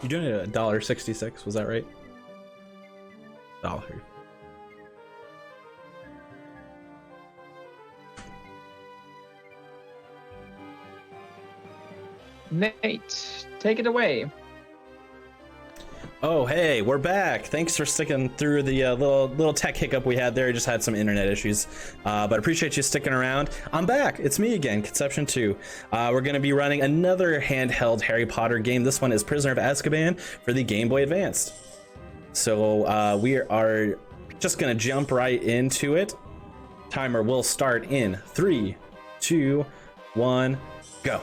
You're doing it at $1.66, was that right? Dollar. Nate, take it away. Oh, hey, we're back. Thanks for sticking through the little tech hiccup we had there. Just had some internet issues, but appreciate you sticking around. I'm back. It's me again, KonceptioN2. We're going to be running another handheld Harry Potter game. This one is Prisoner of Azkaban for the Game Boy Advanced. So we are just going to jump right into it. Timer will start in 3, 2, 1, go.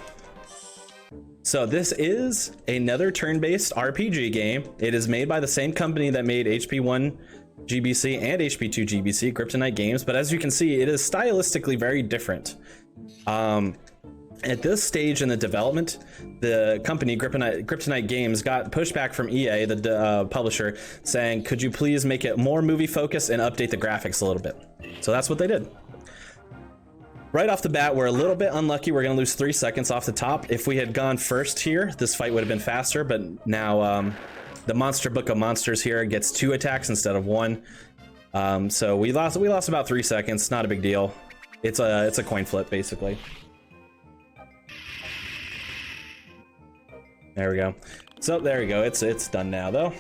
So this is another turn-based RPG game. It is made by the same company that made HP1 GBC and HP2 GBC, Kryptonite Games, but as you can see, it is stylistically very different. At this stage in the development, the company Kryptonite Games got pushback from EA, the publisher, saying, could you please make it more movie focused and update the graphics a little bit? So that's what they did. Right off the bat, we're a little bit unlucky. We're going to lose 3 seconds off the top. If we had gone first here, this fight would have been faster, but now the Monster Book of Monsters here gets 2 attacks instead of 1. So we lost about 3 seconds. Not a big deal. It's a coin flip, basically. There we go. So there we go. It's done now, though.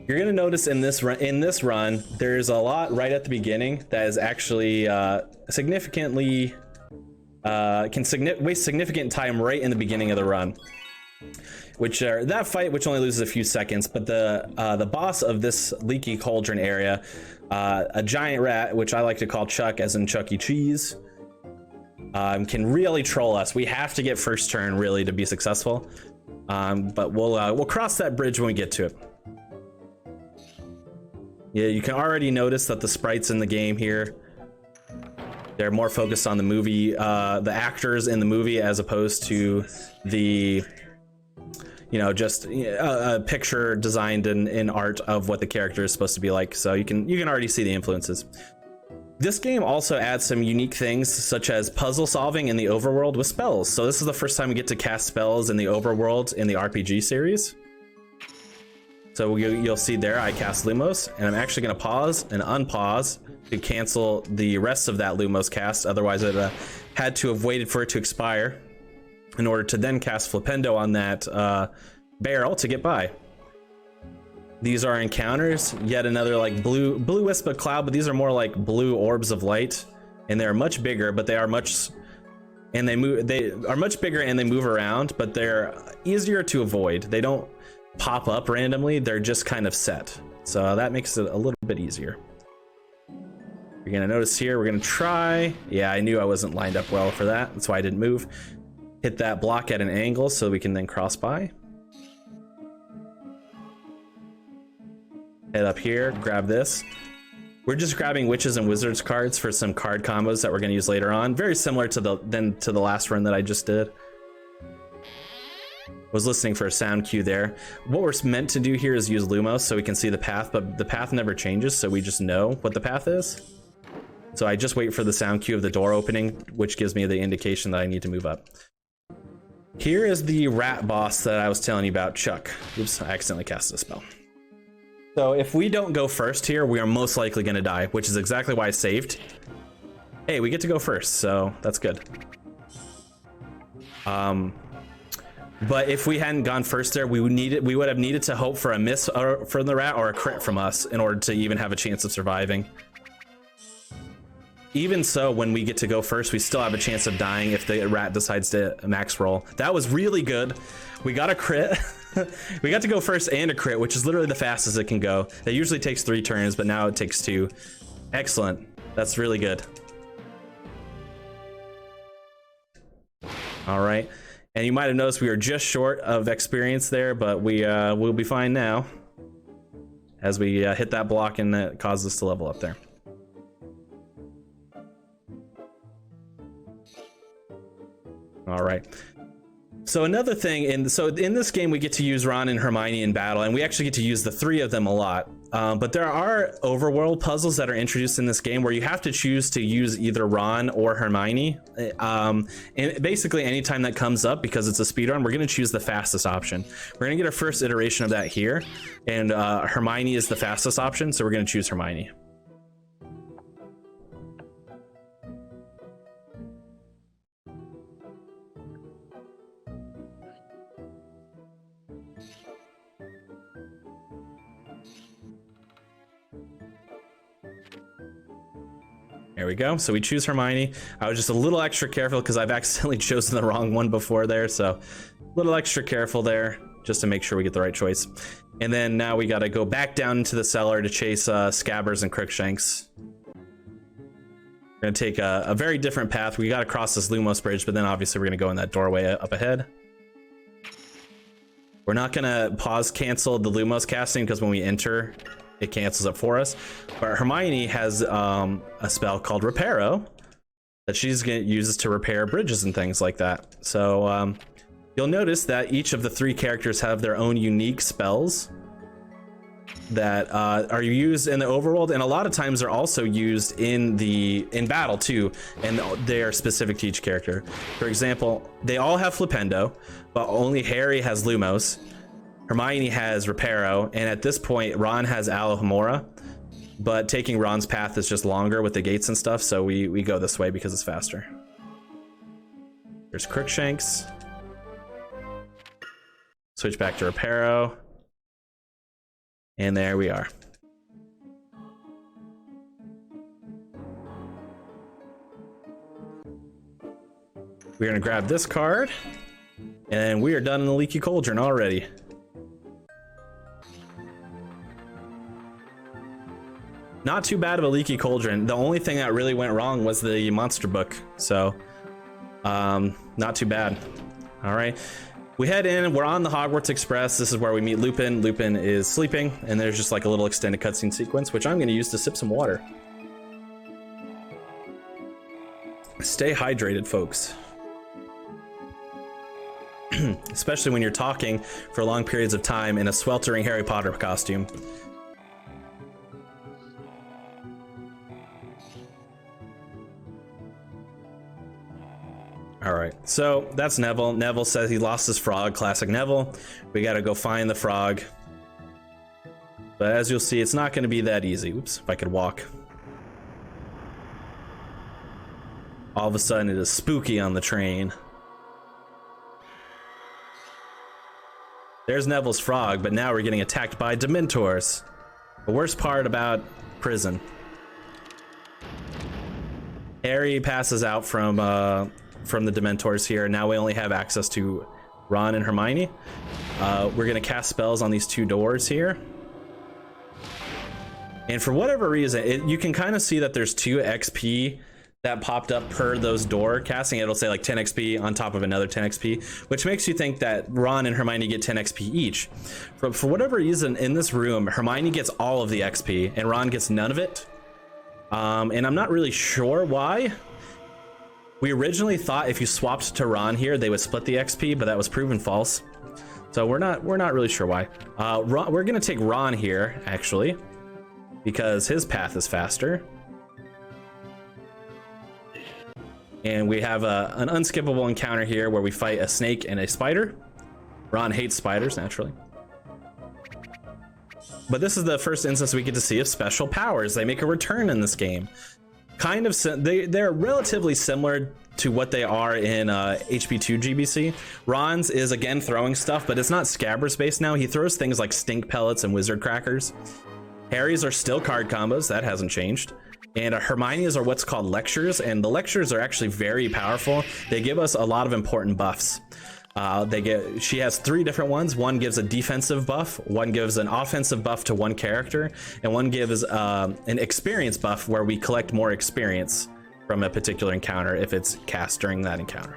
You're gonna notice in this run, there's a lot right at the beginning that is actually significantly waste significant time right in the beginning of the run. Which that fight, which only loses a few seconds, but the boss of this leaky cauldron area, a giant rat, which I like to call Chuck, as in Chuck E. Cheese, can really troll us. We have to get first turn really to be successful, but we'll cross that bridge when we get to it. Yeah, you can already notice that the sprites in the game here, they're more focused on the movie, the actors in the movie, as opposed to the, just a picture designed in art of what the character is supposed to be like. So you can already see the influences. This game also adds some unique things, such as puzzle solving in the overworld with spells. So this is the first time we get to cast spells in the overworld in the RPG series. So you'll see there, I cast Lumos, and I'm actually going to pause and unpause to cancel the rest of that Lumos cast. Otherwise, it had to have waited for it to expire in order to then cast Flipendo on that barrel to get by. These are encounters, yet another like blue wisp of cloud, but these are more like blue orbs of light, and they're much bigger, but they are much bigger and they move around, but they're easier to avoid. They don't pop up randomly, they're just kind of set, so that makes it a little bit easier. You're gonna notice here, we're gonna try, yeah, I knew I wasn't lined up well for that, that's why I didn't move. Hit that block at an angle so we can then cross by. Head up here, grab this. We're just grabbing witches and wizards cards for some card combos that we're gonna use later on, very similar to the last run that I just did. Was listening for a sound cue there. What we're meant to do here is use Lumos so we can see the path, but the path never changes, so we just know what the path is. So I just wait for the sound cue of the door opening, which gives me the indication that I need to move up. Here is the rat boss that I was telling you about, Chuck. Oops, I accidentally cast a spell. So if we don't go first here, we are most likely gonna die, which is exactly why I saved. Hey, we get to go first, so that's good. But if we hadn't gone first there, we would have needed to hope for a miss from the rat or a crit from us in order to even have a chance of surviving. Even so, when we get to go first, we still have a chance of dying if the rat decides to max roll. That was really good. We got a crit. We got to go first and a crit, which is literally the fastest it can go. That usually takes 3 turns, but now it takes 2. Excellent. That's really good. All right. And you might have noticed we were just short of experience there, but we'll be fine now as we hit that block and that caused us to level up there. All right. So another thing, in this game we get to use Ron and Hermione in battle, and we actually get to use the 3 of them a lot. But there are overworld puzzles that are introduced in this game where you have to choose to use either Ron or Hermione. And basically anytime that comes up, because it's a speedrun, we're going to choose the fastest option. We're going to get our first iteration of that here, and Hermione is the fastest option, so we're going to choose Hermione. There we go. So we choose Hermione. I was just a little extra careful because I've accidentally chosen the wrong one before there. So a little extra careful there just to make sure we get the right choice. And then now we got to go back down into the cellar to chase Scabbers and Crookshanks. We're going to take a very different path. We got to cross this Lumos bridge, but then obviously we're going to go in that doorway up ahead. We're not going to pause cancel the Lumos casting because when we enter, it cancels it for us. But Hermione has a spell called Reparo that she's going to use to repair bridges and things like that. So you'll notice that each of the 3 characters have their own unique spells that are used in the overworld, and a lot of times they're also used in battle too, and they are specific to each character. For example, they all have Flipendo, but only Harry has Lumos. Hermione has Reparo, and at this point Ron has Alohomora, but taking Ron's path is just longer with the gates and stuff, so we go this way because it's faster. There's Crookshanks. Switch back to Reparo. And there we are. We're gonna grab this card, and we are done in the Leaky Cauldron already. Not too bad of a Leaky Cauldron. The only thing that really went wrong was the monster book. So, not too bad. All right. We head in, we're on the Hogwarts Express. This is where we meet Lupin. Lupin is sleeping, and there's just like a little extended cutscene sequence, which I'm gonna use to sip some water. Stay hydrated, folks. Especially when you're talking for long periods of time in a sweltering Harry Potter costume. All right, so that's Neville. Neville says he lost his frog, classic Neville. We gotta go find the frog. But as you'll see, it's not gonna be that easy. Oops, if I could walk. All of a sudden it is spooky on the train. There's Neville's frog, but now we're getting attacked by Dementors. The worst part about prison. Harry passes out from the Dementors here. Now we only have access to Ron and Hermione. We're gonna cast spells on these 2 doors here. And for whatever reason, you can kind of see that there's 2 XP that popped up per those door casting. It'll say like 10 XP on top of another 10 XP, which makes you think that Ron and Hermione get 10 XP each. For whatever reason, in this room, Hermione gets all of the XP and Ron gets none of it. And I'm not really sure why. We originally thought if you swapped to Ron here, they would split the XP, but that was proven false. So we're not really sure why. We're gonna take Ron here, actually, because his path is faster. And we have an unskippable encounter here where we fight a snake and a spider. Ron hates spiders, naturally. But this is the first instance we get to see of special powers. They make a return in this game. Kind of, they're relatively similar to what they are in HP3 GBC. Ron's is again throwing stuff, but it's not Scabbers based now. He throws things like stink pellets and wizard crackers. Harry's are still card combos, that hasn't changed. And Hermione's are what's called lectures, and the lectures are actually very powerful. They give us a lot of important buffs. She has 3 different ones. One gives a defensive buff, one gives an offensive buff to one character, and one gives an experience buff where we collect more experience from a particular encounter if it's cast during that encounter.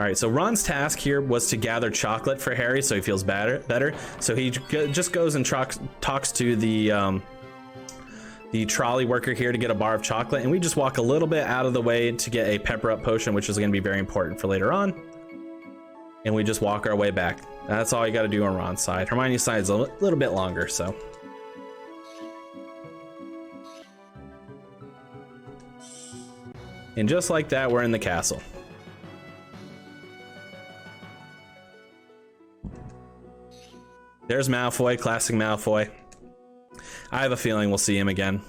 All right, so Ron's task here was to gather chocolate for Harry so he feels better. So he just goes and talks to the trolley worker here to get a bar of chocolate, and we just walk a little bit out of the way to get a pepper up potion, which is going to be very important for later on, and we just walk our way back. That's all you got to do on Ron's side. Hermione's side is a little bit longer, so. And just like that, we're in the castle. There's Malfoy, classic Malfoy. I have a feeling we'll see him again.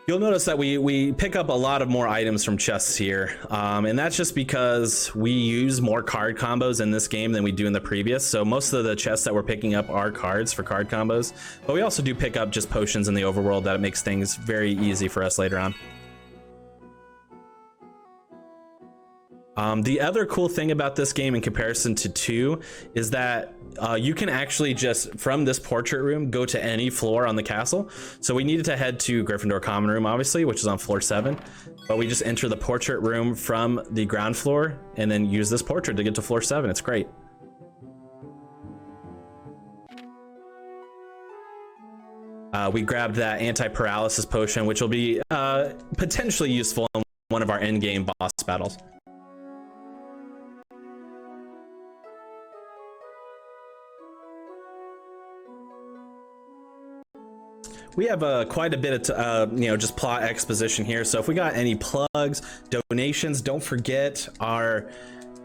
You'll notice that we pick up a lot of more items from chests here, and that's just because we use more card combos in this game than we do in the previous. So most of the chests that we're picking up are cards for card combos, but we also do pick up just potions in the overworld that makes things very easy for us later on. The other cool thing about this game in comparison to 2 is that you can actually just, from this portrait room, go to any floor on the castle. So we needed to head to Gryffindor Common Room, obviously, which is on floor 7. But we just enter the portrait room from the ground floor and then use this portrait to get to floor 7. It's great. We grabbed that anti-paralysis potion, which will be potentially useful in one of our endgame boss battles. We have quite a bit of, just plot exposition here. So if we got any plugs, donations, don't forget our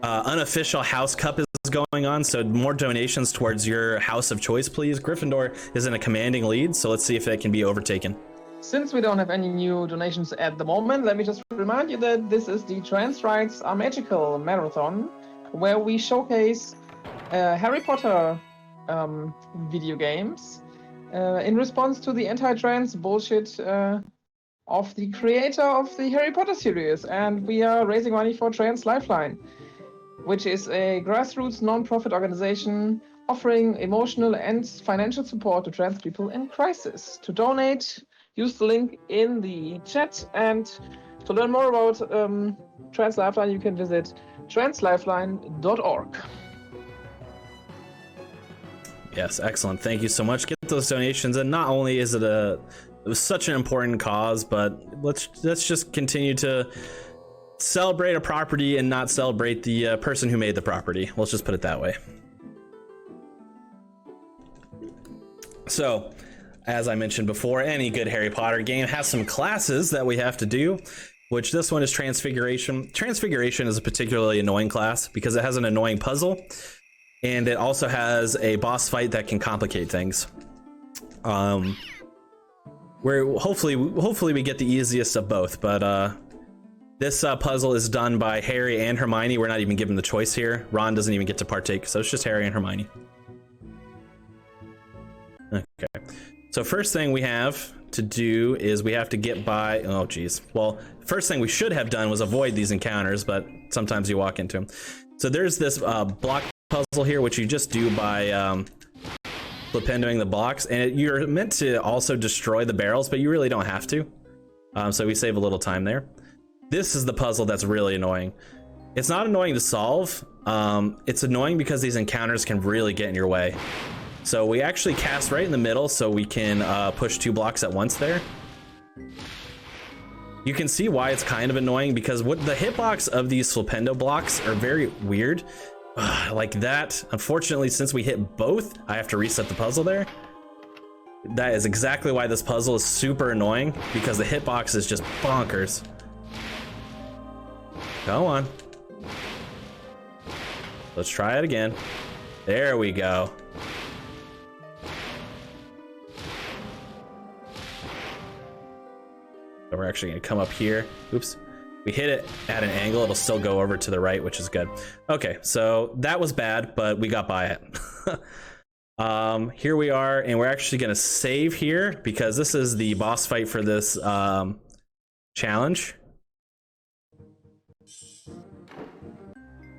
unofficial house cup is going on. So more donations towards your house of choice, please. Gryffindor is in a commanding lead, so let's see if it can be overtaken. Since we don't have any new donations at the moment, let me just remind you that this is the Trans Rights Are Magical Marathon, where we showcase Harry Potter video games in response to the anti-trans bullshit of the creator of the Harry Potter series. And we are raising money for Trans Lifeline, which is a grassroots non-profit organization offering emotional and financial support to trans people in crisis. To donate, use the link in the chat, and to learn more about Trans Lifeline, you can visit translifeline.org. Yes, excellent. Thank you so much. Get those donations, and not only is it such an important cause, but let's just continue to celebrate a property and not celebrate the person who made the property. Let's just put it that way. So, as I mentioned before, any good Harry Potter game has some classes that we have to do, which this one is Transfiguration. Transfiguration is a particularly annoying class because it has an annoying puzzle, and it also has a boss fight that can complicate things. Where hopefully we get the easiest of both, but this puzzle is done by Harry and Hermione. We're not even given the choice here. Ron doesn't even get to partake, so it's just Harry and Hermione. Okay, so first thing we have to do is we have to get by, oh geez. Well, first thing we should have done was avoid these encounters, but sometimes you walk into them. So there's this block puzzle here, which you just do by flipendoing the blocks, and you're meant to also destroy the barrels, but you really don't have to. So we save a little time there. This is the puzzle that's really annoying. It's not annoying to solve. It's annoying because these encounters can really get in your way. So we actually cast right in the middle so we can push 2 blocks at once there. You can see why it's kind of annoying, because what the hitbox of these flipendo blocks are very weird. Like that. Unfortunately, since we hit both, I have to reset the puzzle there. That is exactly why this puzzle is super annoying, because the hitbox is just bonkers. Go on. Let's try it again. There we go. So we're actually going to come up here. Oops. We hit it at an angle, it'll still go over to the right, which is good. Okay, so that was bad, but we got by it. Here we are, and we're actually going to save here because this is the boss fight for this challenge,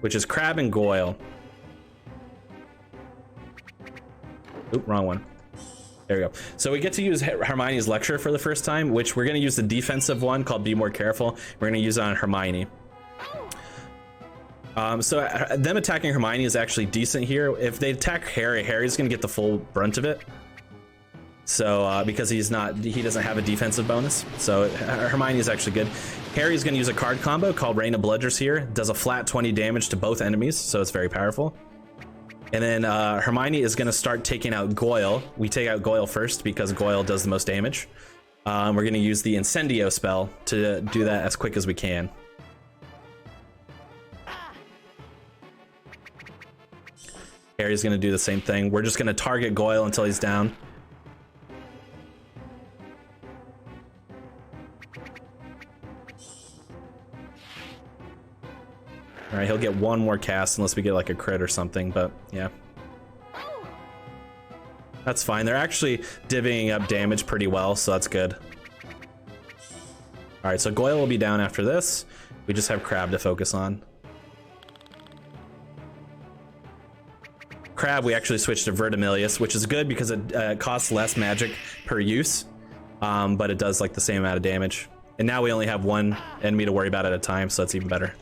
which is Crab and Goyle. Oop, wrong one. There we go. So we get to use Hermione's lecture for the first time, which we're going to use the defensive one called Be More Careful. We're going to use it on Hermione. So them attacking Hermione is actually decent here. If they attack Harry, Harry's going to get the full brunt of it. So because he doesn't have a defensive bonus. So Hermione is actually good. Harry's going to use a card combo called Rain of Bludgers here. Does a flat 20 damage to both enemies, so it's very powerful. And then Hermione is going to start taking out Goyle. We take out Goyle first because Goyle does the most damage. We're going to use the Incendio spell to do that as quick as we can. Harry's going to do the same thing. We're just going to target Goyle until he's down. All right, he'll get one more cast unless we get like a crit or something, but yeah. That's fine. They're actually divvying up damage pretty well, so that's good. All right, so Goyle will be down after this. We just have Crab to focus on. Crab, we actually switched to Vertimilius, which is good because it costs less magic per use, but it does like the same amount of damage. And now we only have one enemy to worry about at a time, so that's even better.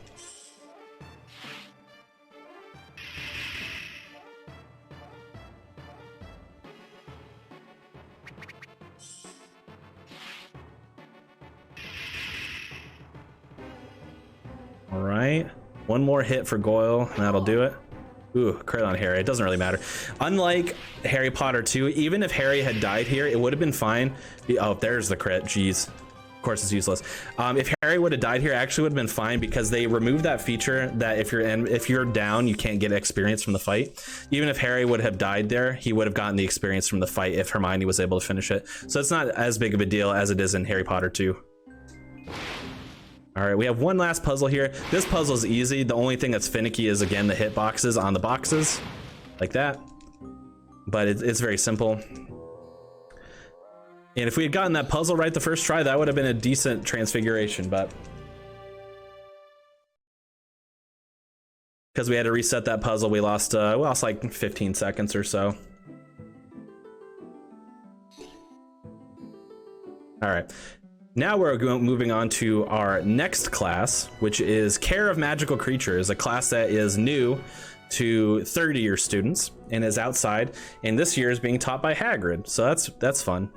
All right, one more hit for Goyle, and that'll do it. Ooh, crit on Harry. It doesn't really matter. Unlike Harry Potter 2, even if Harry had died here, it would have been fine. Oh, there's the crit. Jeez. Of course, it's useless. If Harry would have died here, it actually would have been fine because they removed that feature that if you're down, you can't get experience from the fight. Even if Harry would have died there, he would have gotten the experience from the fight if Hermione was able to finish it. So it's not as big of a deal as it is in Harry Potter 2. All right, we have one last puzzle here. This puzzle is easy. The only thing that's finicky is, again, the hitboxes on the boxes, like that. But it's very simple. And if we had gotten that puzzle right the first try, that would have been a decent transfiguration, but because we had to reset that puzzle, we lost like 15 seconds or so. All right. Now we're moving on to our next class, which is Care of Magical Creatures, a class that is new to third-year students and is outside, and this year is being taught by Hagrid, so that's fun.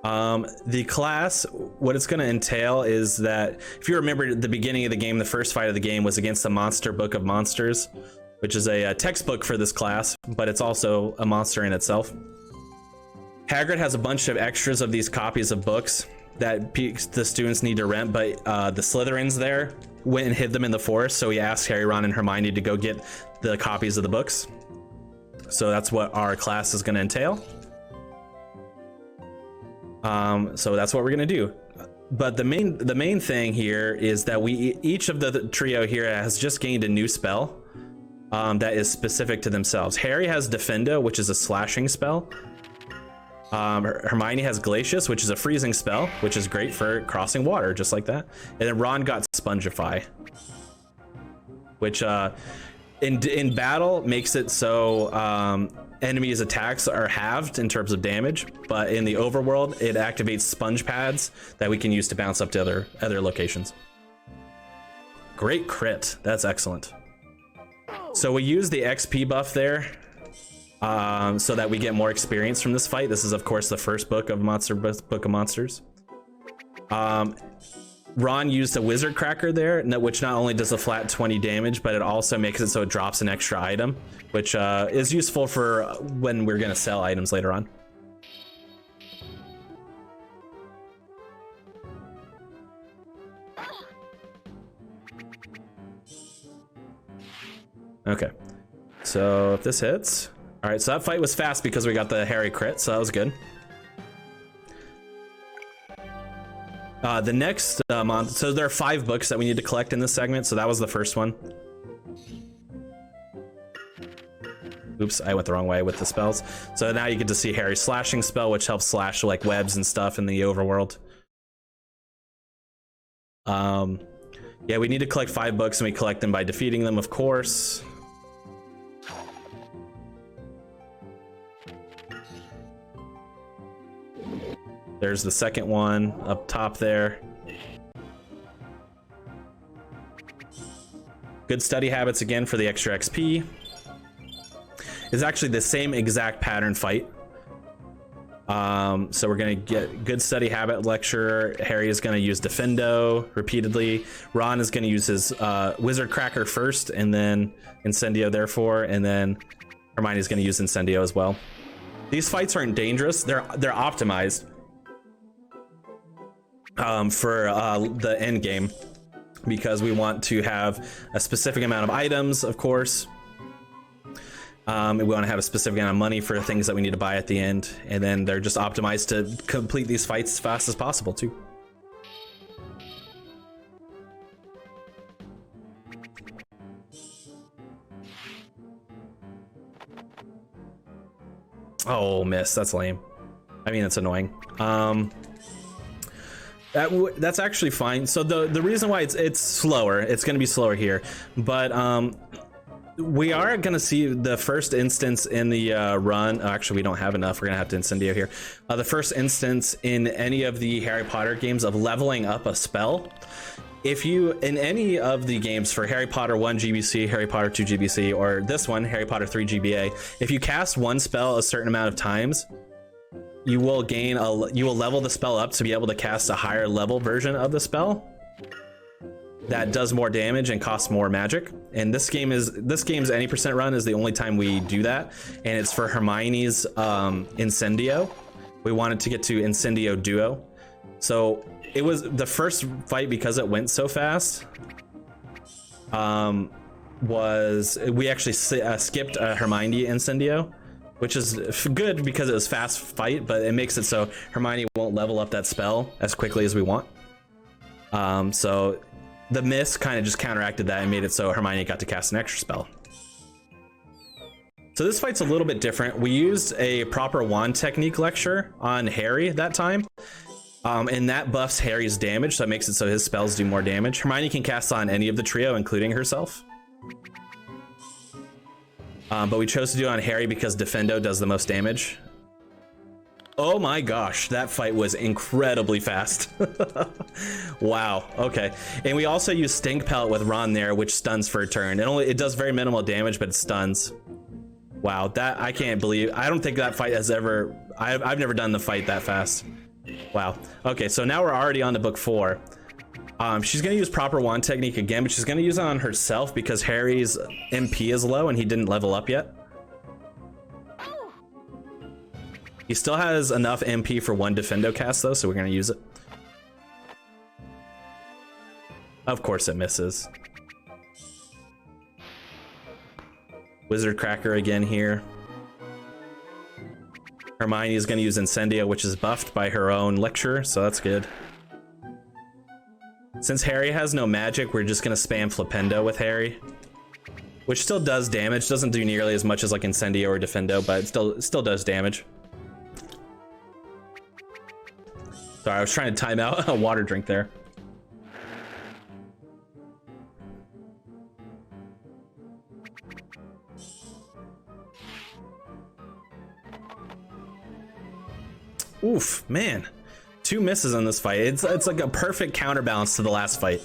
The class, what it's going to entail is that, if you remember at the beginning of the game, the first fight of the game was against the Monster Book of Monsters, which is a textbook for this class, but it's also a monster in itself. Hagrid has a bunch of extras of these copies of books that the students need to rent, but the Slytherins there went and hid them in the forest, so he asked Harry, Ron, and Hermione to go get the copies of the books. So that's what our class is going to entail. So that's what we're going to do. But the main thing here is that each of the trio here has just gained a new spell that is specific to themselves. Harry has Defenda, which is a slashing spell. Hermione has Glacius, which is a freezing spell, which is great for crossing water, just like that. And then Ron got Spongify, which in battle makes it so enemies' attacks are halved in terms of damage, but in the overworld, it activates sponge pads that we can use to bounce up to other locations. Great crit. That's excellent. So we use the XP buff there. So that we get more experience from this fight. This is, of course, the first book of Book of Monsters. Ron used a Wizard Cracker there, which not only does a flat 20 damage, but it also makes it so it drops an extra item, which is useful for when we're going to sell items later on. Okay, so if this hits... All right, so that fight was fast because we got the Harry crit, so that was good. The next month, so there are 5 books that we need to collect in this segment, so that was the first one. Oops, I went the wrong way with the spells. So now you get to see Harry's slashing spell, which helps slash like webs and stuff in the overworld. Yeah, we need to collect 5 books, and we collect them by defeating them, of course. There's the second one up top there. Good study habits again for the extra XP. It's actually the same exact pattern fight. So we're gonna get good study habit lecture. Harry is gonna use Defendo repeatedly. Ron is gonna use his Wizard Cracker first, and then Incendio therefore, and then Hermione's gonna use Incendio as well. These fights aren't dangerous. They're optimized for the end game, because we want to have a specific amount of items, of course. We want to have a specific amount of money for things that we need to buy at the end, and then they're just optimized to complete these fights as fast as possible too. Oh, miss. That's lame. I mean, it's annoying. That's actually fine. So the reason why it's slower, it's going to be slower here, but we are going to see the first instance in the run. Actually, we don't have enough. We're going to have to Incendio here. The first instance in any of the Harry Potter games of leveling up a spell. If you, in any of the games for Harry Potter 1 GBC, Harry Potter 2 GBC, or this one, Harry Potter 3 GBA, if you cast one spell a certain amount of times, you will level the spell up to be able to cast a higher level version of the spell that does more damage and costs more magic. And this game's any percent run is the only time we do that, and it's for Hermione's Incendio. We wanted to get to Incendio Duo, so it was the first fight, because it went so fast. We actually skipped Hermione Incendio, which is good because it was fast fight, but it makes it so Hermione won't level up that spell as quickly as we want. So the miss kind of just counteracted that and made it so Hermione got to cast an extra spell. So this fight's a little bit different. We used a proper wand technique lecture on Harry that time. And that buffs Harry's damage, so it makes it so his spells do more damage. Hermione can cast on any of the trio, including herself. But we chose to do it on Harry because Defendo does the most damage. Oh my gosh, that fight was incredibly fast. Wow, okay. And we also use Stink Pellet with Ron there, which stuns for a turn. It does very minimal damage, but it stuns. Wow, that I can't believe. I don't think that fight has ever... I've never done the fight that fast. Wow. Okay, so now we're already on to book 4. She's going to use proper wand technique again, but she's going to use it on herself because Harry's MP is low and he didn't level up yet. He still has enough MP for one Defendo cast though, so we're going to use it. Of course it misses. Wizard Cracker again here. Hermione is going to use Incendio, which is buffed by her own lecture, so that's good. Since Harry has no magic, we're just going to spam Flipendo with Harry, which still does damage. Doesn't do nearly as much as like Incendio or Defendo, but it still does damage. Sorry, I was trying to time out a water drink there. Oof, man. 2 misses in this fight. It's like a perfect counterbalance to the last fight.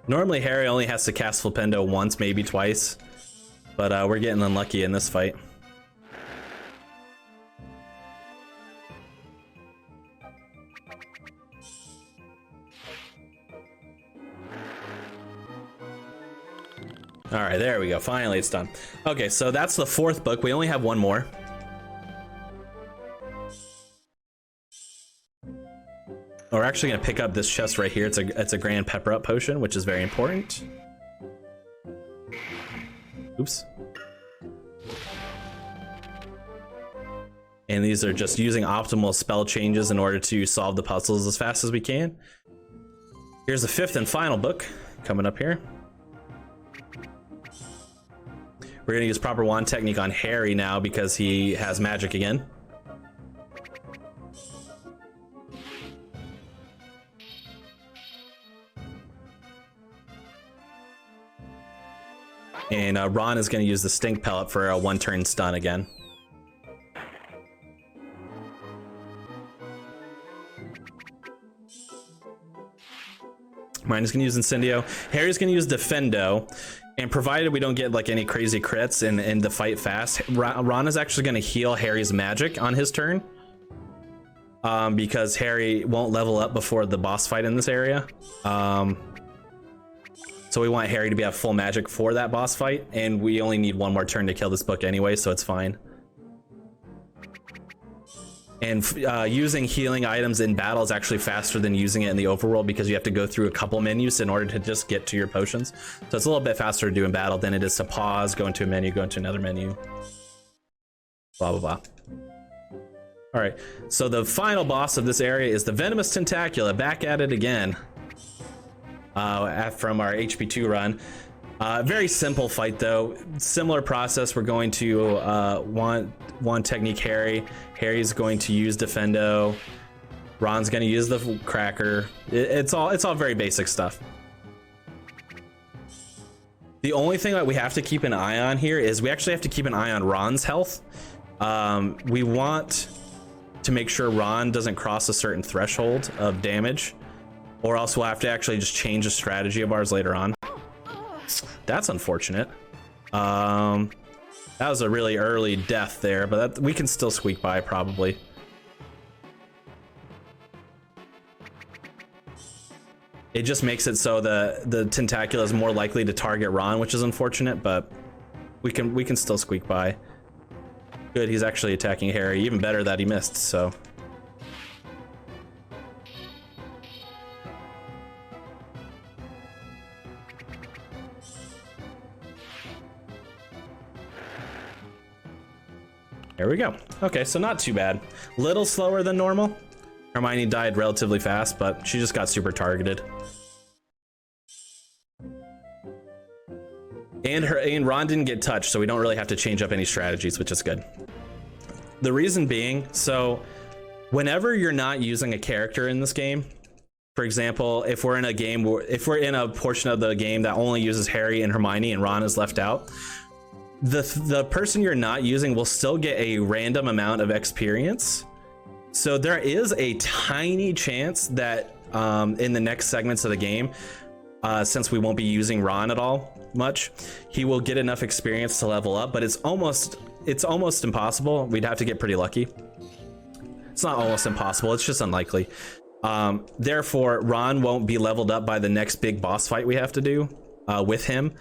Normally Harry only has to cast Flipendo once, maybe twice, but we're getting unlucky in this fight. All right, there we go. Finally, it's done. Okay, so that's the 4th book. We only have one more. We're actually gonna pick up this chest right here. It's a grand pepper up potion, which is very important. Oops. And these are just using optimal spell changes in order to solve the puzzles as fast as we can. Here's the 5th and final book coming up here. We're gonna use proper wand technique on Harry now because he has magic again. And Ron is gonna use the Stink Pellet for a 1-turn stun again. Mine is gonna use Incendio. Harry's gonna use Defendo. And provided we don't get like any crazy crits and the fight fast, Ron is actually going to heal Harry's magic on his turn. Because Harry won't level up before the boss fight in this area. So we want Harry to be at full magic for that boss fight, and we only need one more turn to kill this book anyway, so it's fine. And using healing items in battle is actually faster than using it in the overworld because you have to go through a couple menus in order to just get to your potions. So it's a little bit faster to do in battle than it is to pause, go into a menu, go into another menu. Blah, blah, blah. All right, so the final boss of this area is the Venomous Tentacula, back at it again. From our HP2 run. Very simple fight though. Similar process. We're going to one technique Harry. Harry's going to use Defendo. Ron's going to use the Cracker. It's all very basic stuff. The only thing that we have to keep an eye on here is we actually have to keep an eye on Ron's health. We want to make sure Ron doesn't cross a certain threshold of damage, or else we'll have to actually just change the strategy of ours later on. That's unfortunate. That was a really early death there, but we can still squeak by probably. It just makes it so the Tentacula is more likely to target Ron, which is unfortunate, but we can still squeak by. Good, he's actually attacking Harry. Even better that he missed, so. There we go. Okay, so not too bad. Little slower than normal. Hermione died relatively fast, but she just got super targeted. And Ron didn't get touched, so we don't really have to change up any strategies, which is good. The reason being, so whenever you're not using a character in this game, for example, if we're in a portion of the game that only uses Harry and Hermione and Ron is left out, the person you're not using will still get a random amount of experience. So there is a tiny chance that in the next segments of the game, since we won't be using Ron at all much, he will get enough experience to level up, but it's almost impossible. We'd have to get pretty lucky. It's not almost impossible, it's just unlikely. Therefore, Ron won't be leveled up by the next big boss fight we have to do with him.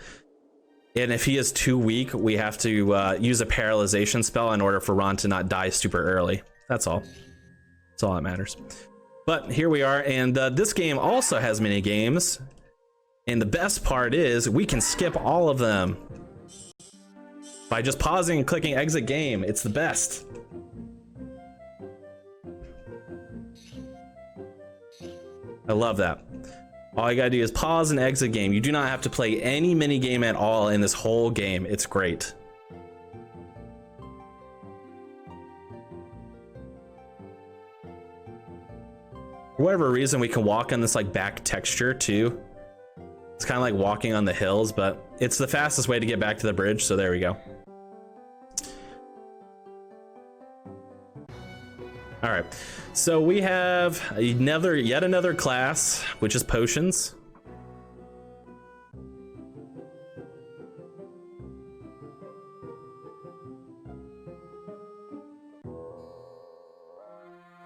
And if he is too weak, we have to use a paralyzation spell in order for Ron to not die super early. That's all. That's all that matters. But here we are, and this game also has mini games. And the best part is we can skip all of them by just pausing and clicking exit game. It's the best. I love that. All you gotta do is pause and exit game. You do not have to play any mini game at all in this whole game. It's great. For whatever reason, we can walk on this like back texture too. It's kind of like walking on the hills, but it's the fastest way to get back to the bridge, so there we go. All right, so we have yet another class, which is potions.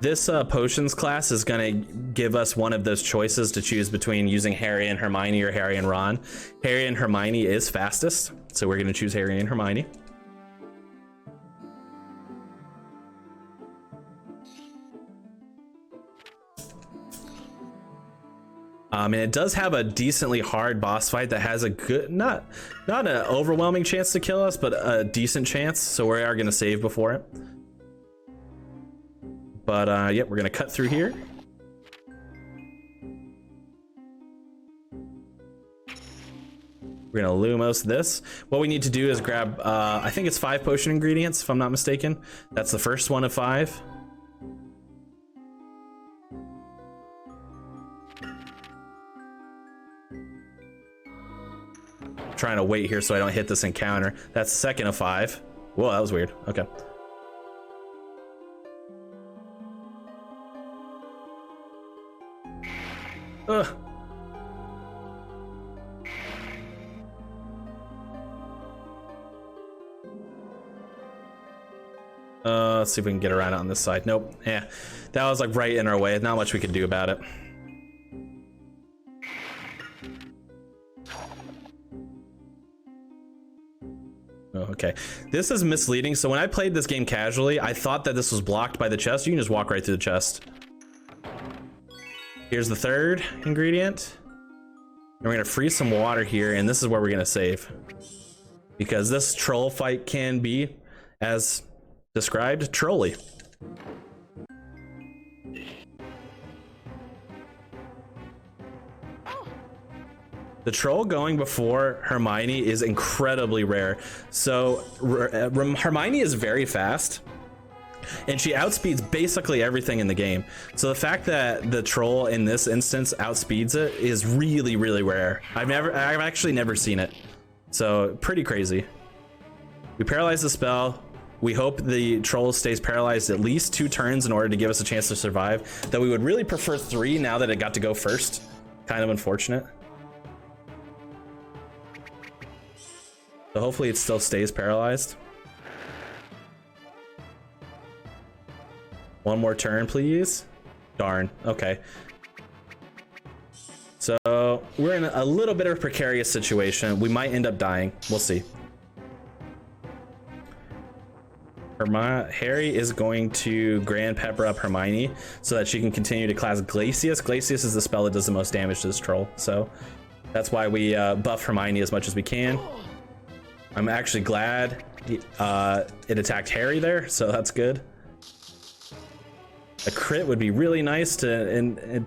This potions class is going to give us one of those choices to choose between using Harry and Hermione or Harry and Ron. Harry and Hermione is fastest, so we're going to choose Harry and Hermione. And it does have a decently hard boss fight that has a good, not an overwhelming chance to kill us, but a decent chance, so we are going to save before it. But yep, we're gonna cut through here. We're gonna Lumos this. What we need to do is grab, I think it's 5 potion ingredients, if I'm not mistaken. That's the first one of 5. Trying to wait here so I don't hit this encounter. That's the second of 5. Whoa, that was weird. Okay. Ugh. Let's see if we can get around it on this side. Nope. Yeah, that was like right in our way. Not much we could do about it. Oh, okay, this is misleading. So when I played this game casually, I thought that this was blocked by the chest. You can just walk right through the chest. Here's the third ingredient. And we're gonna freeze some water here, and this is where we're gonna save. Because this troll fight can be, as described, trolly. The troll going before Hermione is incredibly rare. So Hermione is very fast, and she outspeeds basically everything in the game. So the fact that the troll in this instance outspeeds it is really, really rare. I've actually never seen it. So pretty crazy. We paralyze the spell. We hope the troll stays paralyzed at least 2 turns in order to give us a chance to survive. Though we would really prefer 3 now that it got to go first. Kind of unfortunate. So hopefully it still stays paralyzed. One more turn, please. Darn. Okay. So we're in a little bit of a precarious situation. We might end up dying. We'll see. Harry is going to Grand Pepper up Hermione so that she can continue to class Glacius. Glacius is the spell that does the most damage to this troll. So that's why we buff Hermione as much as we can. I'm actually glad it attacked Harry there, so that's good. A crit would be really nice to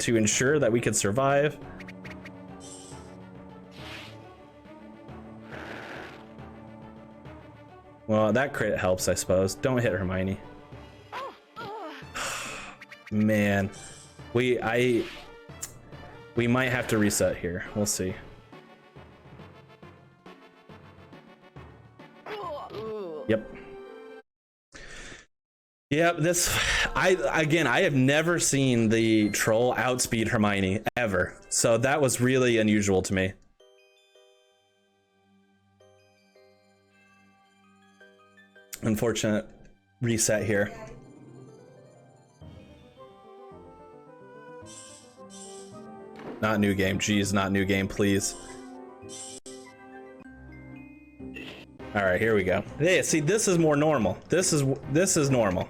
ensure that we could survive. Well, that crit helps, I suppose. Don't hit Hermione. Man, we might have to reset here. We'll see. Yep, I have never seen the troll outspeed Hermione ever. So that was really unusual to me. Unfortunate reset here. Not new game. Jeez, not new game, please. All right, here we go. Yeah, see, this is more normal. This is normal.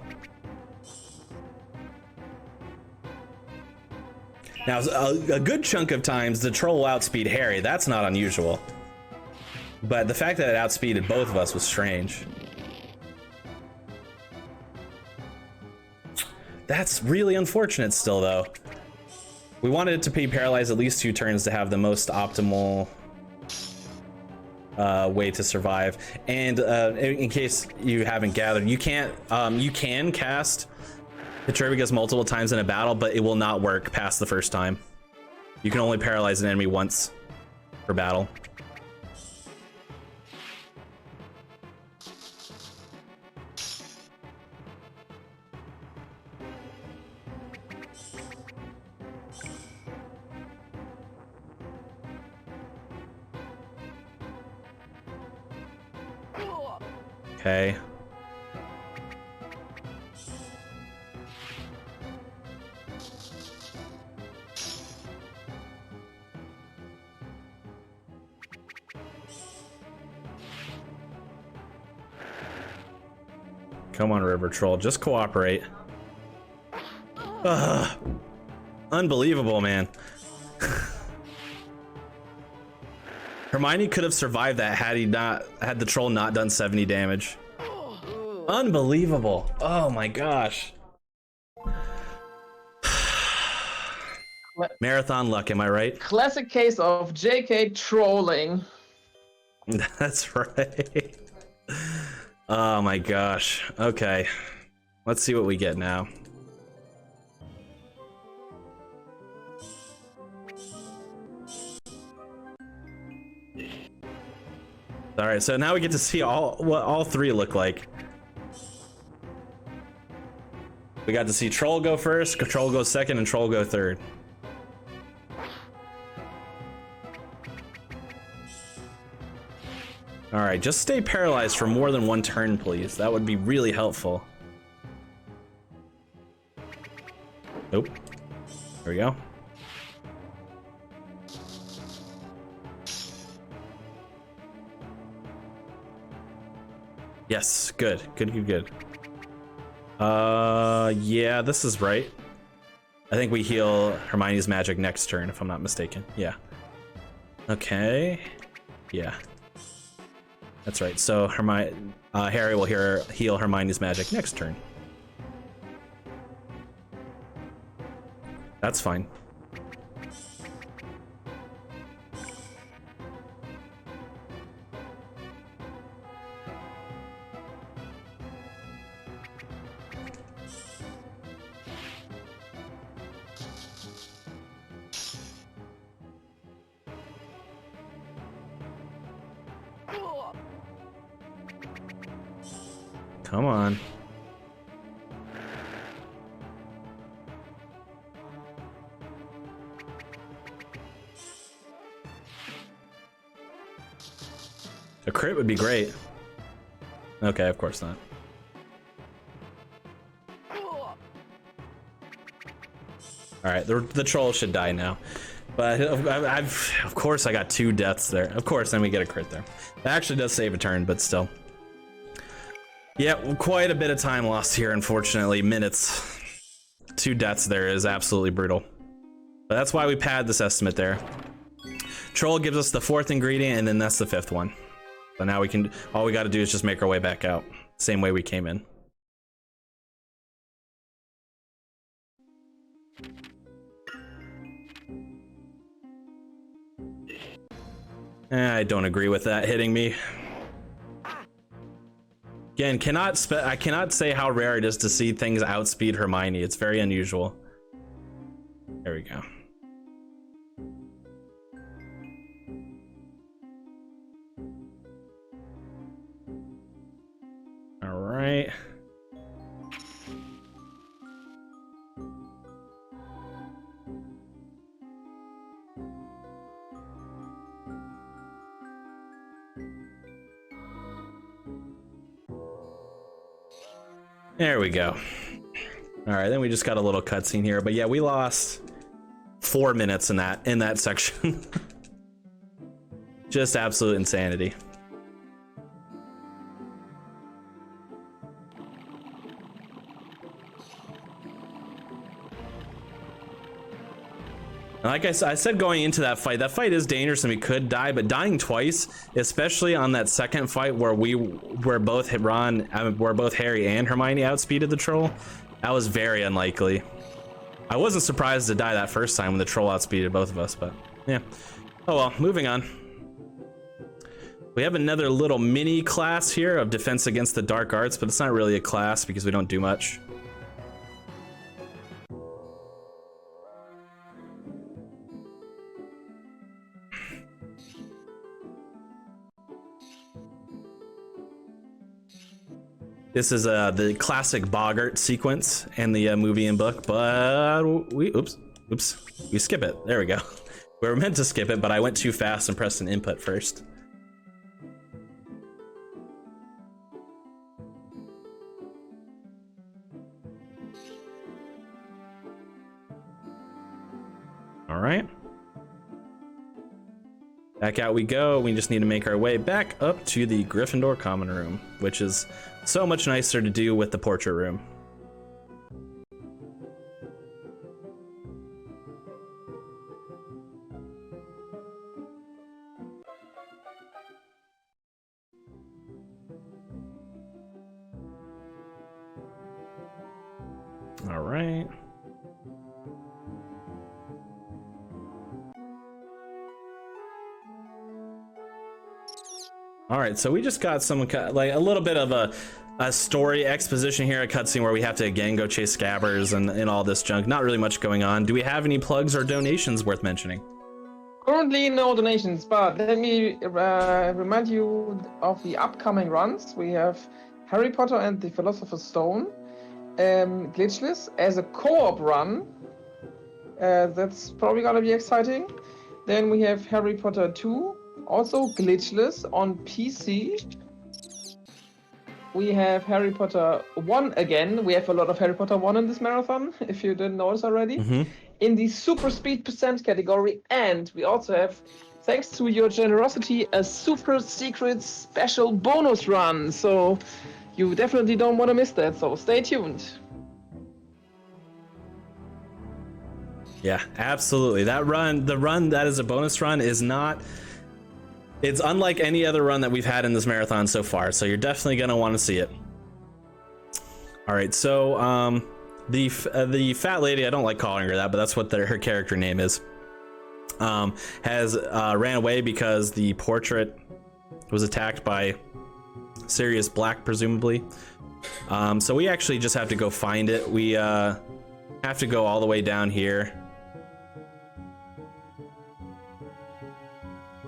Now, a good chunk of times the troll will outspeed Harry. That's not unusual. But the fact that it outspeeded both of us was strange. That's really unfortunate still, though. We wanted it to be paralyzed at least 2 turns to have the most optimal way to survive. And in case you haven't gathered, you can cast Petrificus multiple times in a battle, but it will not work past the first time. You can only paralyze an enemy once per battle. Okay. Come on, River Troll, just cooperate. Ugh. Unbelievable, man. Hermione could have survived that had the troll not done 70 damage. Unbelievable. Oh my gosh. Marathon luck, am I right? Classic case of JK trolling. That's right. Oh my gosh. Okay. Let's see what we get now. All right, so now we get to see what all 3 look like. We got to see Troll go first, Troll go second, and Troll go third. All right, just stay paralyzed for more than 1 turn, please. That would be really helpful. Nope. There we go. Yes, good. Good. Yeah, this is right. I think we heal Hermione's magic next turn, if I'm not mistaken. Yeah. Okay. Yeah. That's right. So Harry will heal Hermione's magic next turn. That's fine. Come on. A crit would be great. Okay, of course not. Alright, the troll should die now. But of course I got 2 deaths there. Of course, then we get a crit there. That actually does save a turn, but still. Yeah, quite a bit of time lost here, unfortunately. Minutes. 2 deaths there is absolutely brutal. But that's why we pad this estimate there. Troll gives us the 4th ingredient, and then that's the 5th one. So now all we gotta do is just make our way back out. Same way we came in. I don't agree with that hitting me. Again, I cannot say how rare it is to see things outspeed Hermione. It's very unusual. There we go. All right. There we go. All right, then we just got a little cutscene here, but yeah, we lost 4 minutes in that section. Just absolute insanity. Like I said going into that fight is dangerous and we could die, but dying twice, especially on that second fight where both Harry and Hermione outspeeded the troll, that was very unlikely. I wasn't surprised to die that first time when the troll outspeeded both of us, but yeah. Oh well, moving on. We have another little mini class here of defense against the dark arts, but it's not really a class because we don't do much. This is the classic boggart sequence in the movie and book, but we skip it. There we go. We were meant to skip it, but I went too fast and pressed an input first. All right. Back out we go. We just need to make our way back up to the Gryffindor common room, which is so much nicer to do with the portrait room. All right. All right, so we just got some like a little bit of a story exposition here, a cutscene where we have to again go chase scabbers and all this junk. Not really much going on. Do we have any plugs or donations worth mentioning? Currently no donations, but let me remind you of the upcoming runs. We have Harry Potter and the Philosopher's Stone, glitchless as a co-op run. That's probably gonna be exciting. Then we have Harry Potter 2. Also glitchless on PC. we have Harry Potter 1 again. We have a lot of Harry Potter 1 in this marathon, if you didn't notice already. In the super speed percent category. And we also have, thanks to your generosity, a super secret special bonus run. So you definitely don't want to miss that. So stay tuned. Yeah, absolutely. That run, the run that is a bonus run, is not... It's unlike any other run that we've had in this marathon so far, so you're definitely going to want to see it. All right, so the fat lady, I don't like calling her that, but that's what her character name is, has ran away because the portrait was attacked by Sirius Black, presumably. So we actually just have to go find it. We have to go all the way down here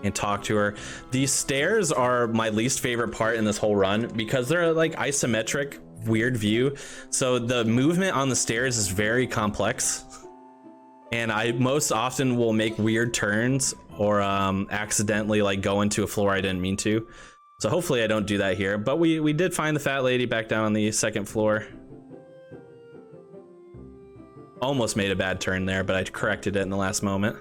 and talk to her. These stairs are my least favorite part in this whole run because they're like isometric, weird view. So the movement on the stairs is very complex. And I most often will make weird turns or accidentally like go into a floor I didn't mean to. So hopefully I don't do that here. But we did find the fat lady back down on the second floor. Almost made a bad turn there, but I corrected it in the last moment.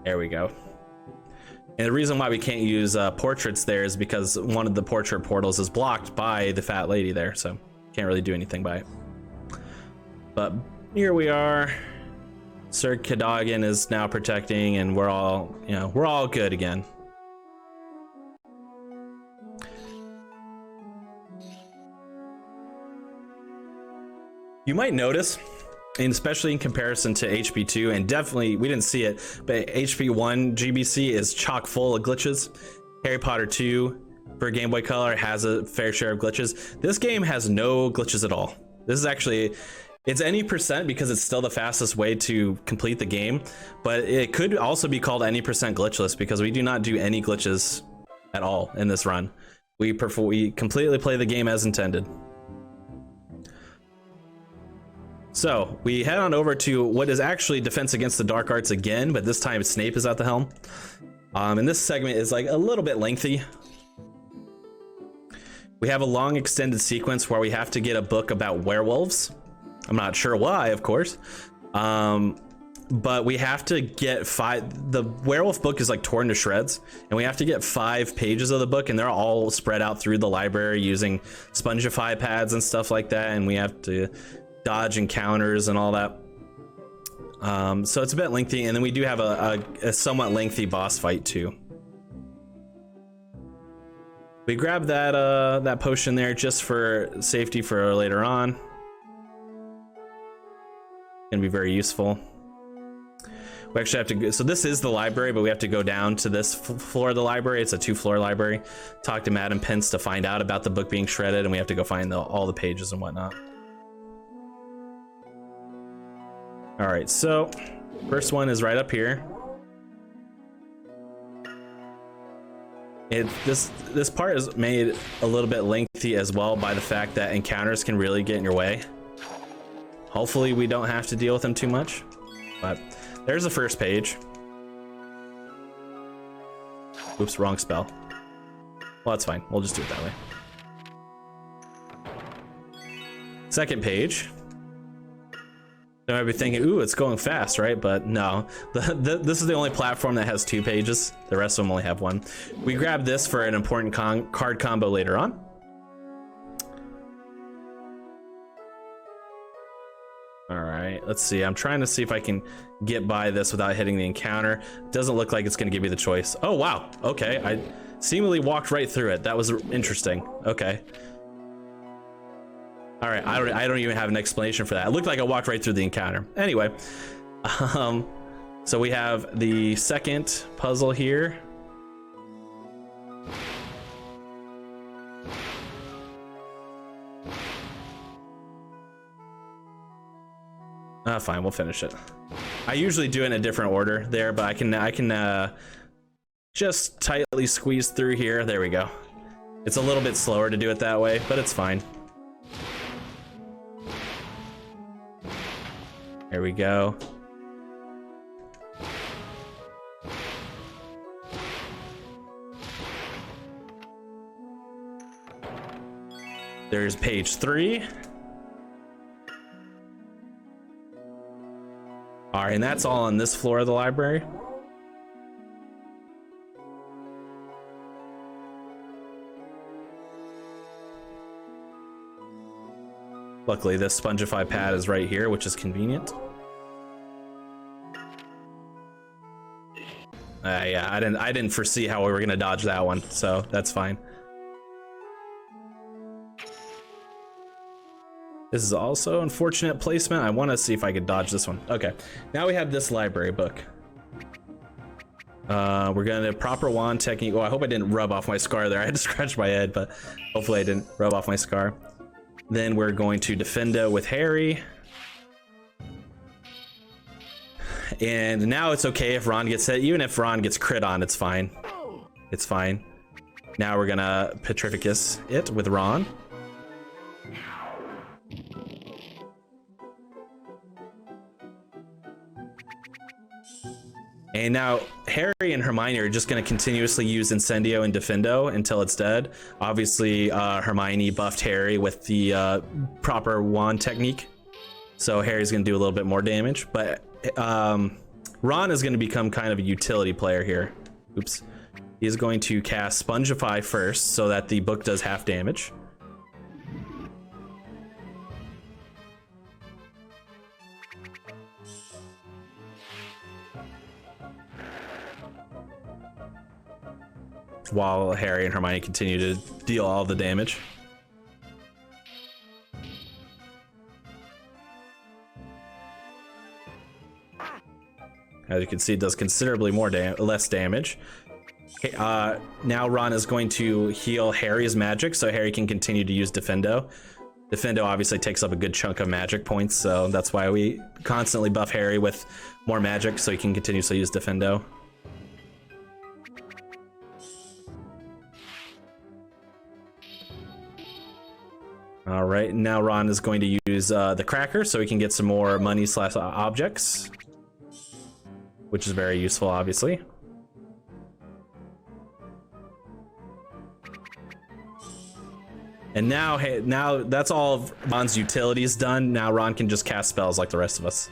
There we go. And the reason why we can't use portraits there is because one of the portrait portals is blocked by the fat lady there, so can't really do anything by it. But here we are. Sir Cadogan is now protecting, and we're all, you know, we're all good again. You might notice, and especially in comparison to HP2, and definitely we didn't see it, but HP1 GBC is chock full of glitches. Harry Potter 2 for Game Boy Color has a fair share of glitches. This game has no glitches at all. This is actually, it's any percent because it's still the fastest way to complete the game, but it could also be called any percent glitchless because we do not do any glitches at all in this run. We completely play the game as intended. So we head on over to what is actually Defense Against the Dark Arts again, but this time Snape is at the helm. And this segment is like a little bit lengthy. We have a long extended sequence where we have to get a book about werewolves. I'm not sure why, of course. But we have to get the werewolf book is like torn to shreds, and we have to get 5 pages of the book, and they're all spread out through the library using Spongify pads and stuff like that, and we have to dodge encounters and all that. So it's a bit lengthy, and then we do have a somewhat lengthy boss fight too. We grab that potion there just for safety for later on. Gonna be very useful. We actually have to go, so this is the library, but we have to go down to this floor of the library. It's a 2-floor library. Talk to Madam Pence to find out about the book being shredded, and we have to go find all the pages and whatnot. All right, so first one is right up here. This part is made a little bit lengthy as well by the fact that encounters can really get in your way. Hopefully we don't have to deal with them too much, but there's the first page. Oops, wrong spell. Well, that's fine. We'll just do it that way. Second page. You might be thinking, ooh, it's going fast, right? But no, this is the only platform that has 2 pages. The rest of them only have 1. We grab this for an important card combo later on. All right, let's see. I'm trying to see if I can get by this without hitting the encounter. Doesn't look like it's going to give me the choice. Oh, wow. Okay, I seemingly walked right through it. That was interesting. Okay. All right, I don't even have an explanation for that. It looked like I walked right through the encounter. Anyway, so we have the second puzzle here. Fine, we'll finish it. I usually do it in a different order there, but I can just tightly squeeze through here. There we go. It's a little bit slower to do it that way, but it's fine. There we go. There's page 3. All right, and that's all on this floor of the library. Luckily, this Spongify pad is right here, which is convenient. Yeah, I didn't foresee how we were gonna dodge that one, so that's fine. This is also unfortunate placement. I want to see if I could dodge this one. Okay, now we have this library book. We're gonna proper wand technique. Oh, I hope I didn't rub off my scar there. I had to scratch my head, but hopefully I didn't rub off my scar. Then we're going to Defendo with Harry. And now it's okay if Ron gets hit. Even if Ron gets crit on, it's fine. It's fine. Now we're gonna Petrificus it with Ron. And now Harry and Hermione are just going to continuously use Incendio and Defendo until it's dead. Obviously, Hermione buffed Harry with the proper wand technique, so Harry's going to do a little bit more damage. But Ron is going to become kind of a utility player here. Oops. He's going to cast Spongify first so that the book does half damage. While Harry and Hermione continue to deal all the damage. As you can see, it does considerably less damage. Now Ron is going to heal Harry's magic so Harry can continue to use Defendo. Defendo obviously takes up a good chunk of magic points, so that's why we constantly buff Harry with more magic so he can continuously use Defendo. All right, now Ron is going to use the cracker so he can get some more money / objects, which is very useful, obviously. And now that's all of Ron's utilities done. Now Ron can just cast spells like the rest of us.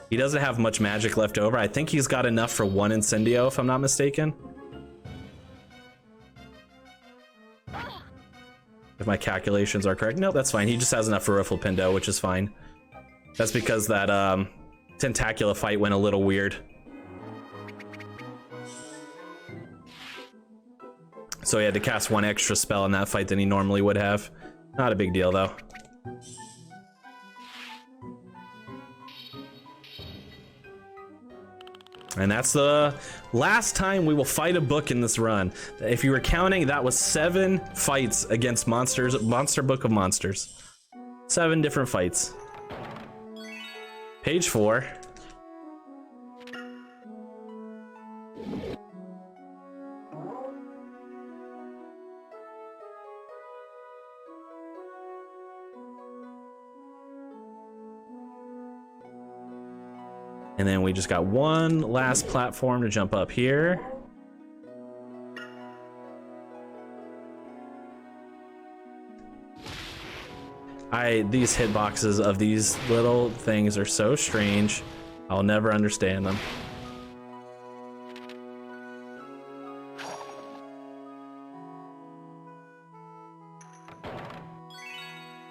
He doesn't have much magic left over. I think he's got enough for 1 Incendio, if I'm not mistaken. If my calculations are correct. Nope, that's fine. He just has enough for Rifflepindo, which is fine. That's because that Tentacula fight went a little weird. So he had to cast 1 extra spell in that fight than he normally would have. Not a big deal, though. And that's the last time we will fight a book in this run. If you were counting, that was 7 fights against monsters, Monster Book of Monsters. 7 different fights. Page 4. And then we just got 1 last platform to jump up here. These hitboxes of these little things are so strange. I'll never understand them.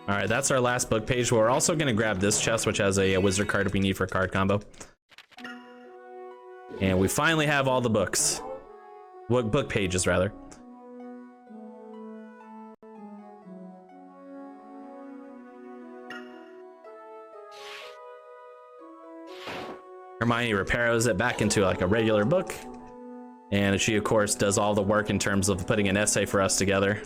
All right, that's our last book page. We're also going to grab this chest, which has a wizard card if we need for a card combo. And we finally have all the books. Book pages, rather. Hermione repairs it back into like a regular book. And she, of course, does all the work in terms of putting an essay for us together.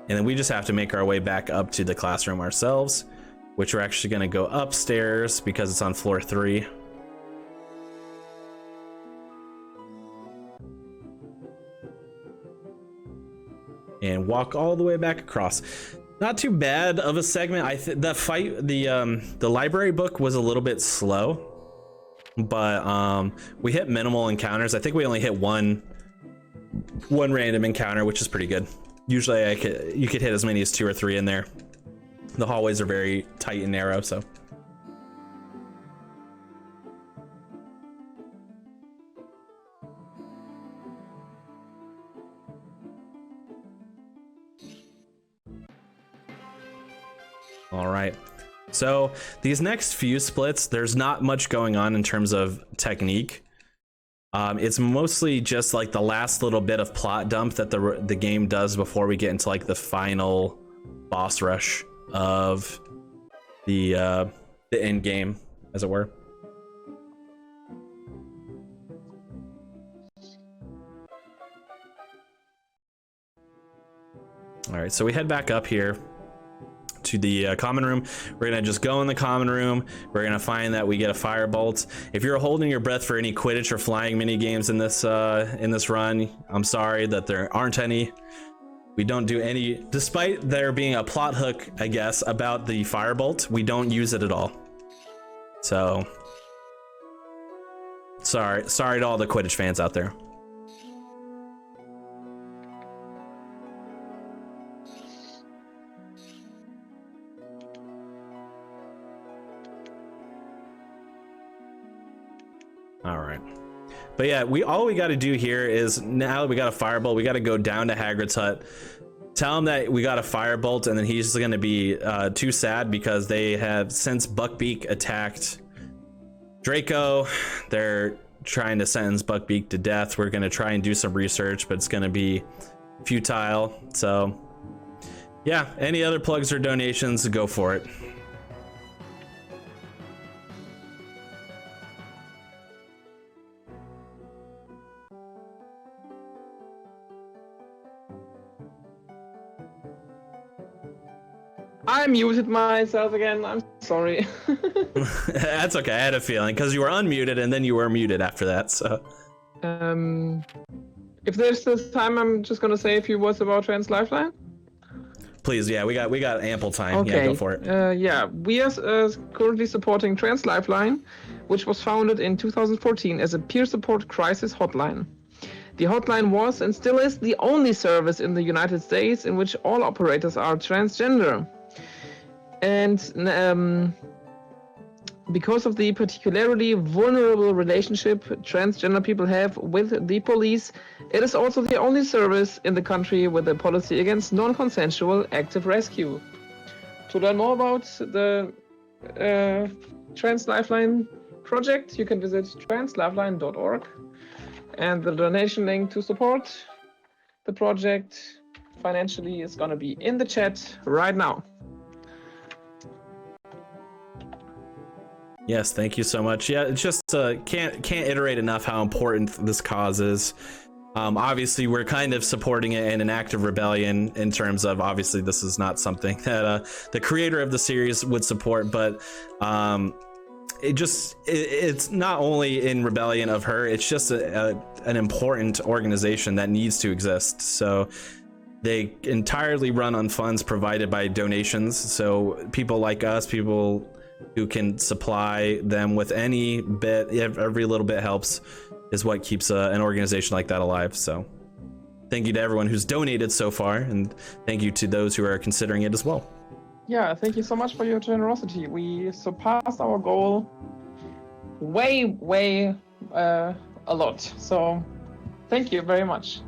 And then we just have to make our way back up to the classroom ourselves, which we're actually going to go upstairs because it's on floor 3. And walk all the way back across. Not too bad of a segment. The library book was a little bit slow, but we hit minimal encounters. I think we only hit one one random encounter, which is pretty good. Usually you could hit as many as 2 or 3 in there. The hallways are very tight and narrow, so. All right. So these next few splits, there's not much going on in terms of technique. It's mostly just like the last little bit of plot dump that the game does before we get into like the final boss rush of the end game, as it were. All right, so we head back up here to the common room. We're gonna just go in the common room. We're gonna find that we get a firebolt. If you're holding your breath for any Quidditch or flying mini games in this run, I'm sorry that there aren't any. We don't do any, despite there being a plot hook, I guess, about the firebolt. We don't use it at all. So sorry to all the Quidditch fans out there. All right, but yeah, all we got to do here is, now that we got a firebolt, we got to go down to Hagrid's hut, tell him that we got a firebolt, and then he's going to be too sad because they have, since Buckbeak attacked Draco, they're trying to sentence Buckbeak to death. We're going to try and do some research, but it's going to be futile. So yeah, any other plugs or donations, go for it. I muted myself again. I'm sorry. That's okay. I had a feeling because you were unmuted and then you were muted after that. So, if there's still time, I'm just gonna say a few words about Trans Lifeline. Please, yeah, we got ample time. Okay. Yeah, go for it. Yeah, we are currently supporting Trans Lifeline, which was founded in 2014 as a peer support crisis hotline. The hotline was and still is the only service in the United States in which all operators are transgender. And because of the particularly vulnerable relationship transgender people have with the police, it is also the only service in the country with a policy against non-consensual active rescue. To learn more about the Trans Lifeline project, you can visit translifeline.org, and the donation link to support the project financially is going to be in the chat right now. Yes, thank you so much. Yeah, it's just can't iterate enough how important this cause is. Obviously, we're kind of supporting it in an act of rebellion in terms of, obviously, this is not something that the creator of the series would support, but it's not only in rebellion of her, it's just an important organization that needs to exist. So they entirely run on funds provided by donations. So people like us, people who can supply them with any bit, every little bit helps, is what keeps an organization like that alive. So thank you to everyone who's donated so far, and thank you to those who are considering it as well. Yeah, thank you so much for your generosity. We surpassed our goal way a lot. So thank you very much.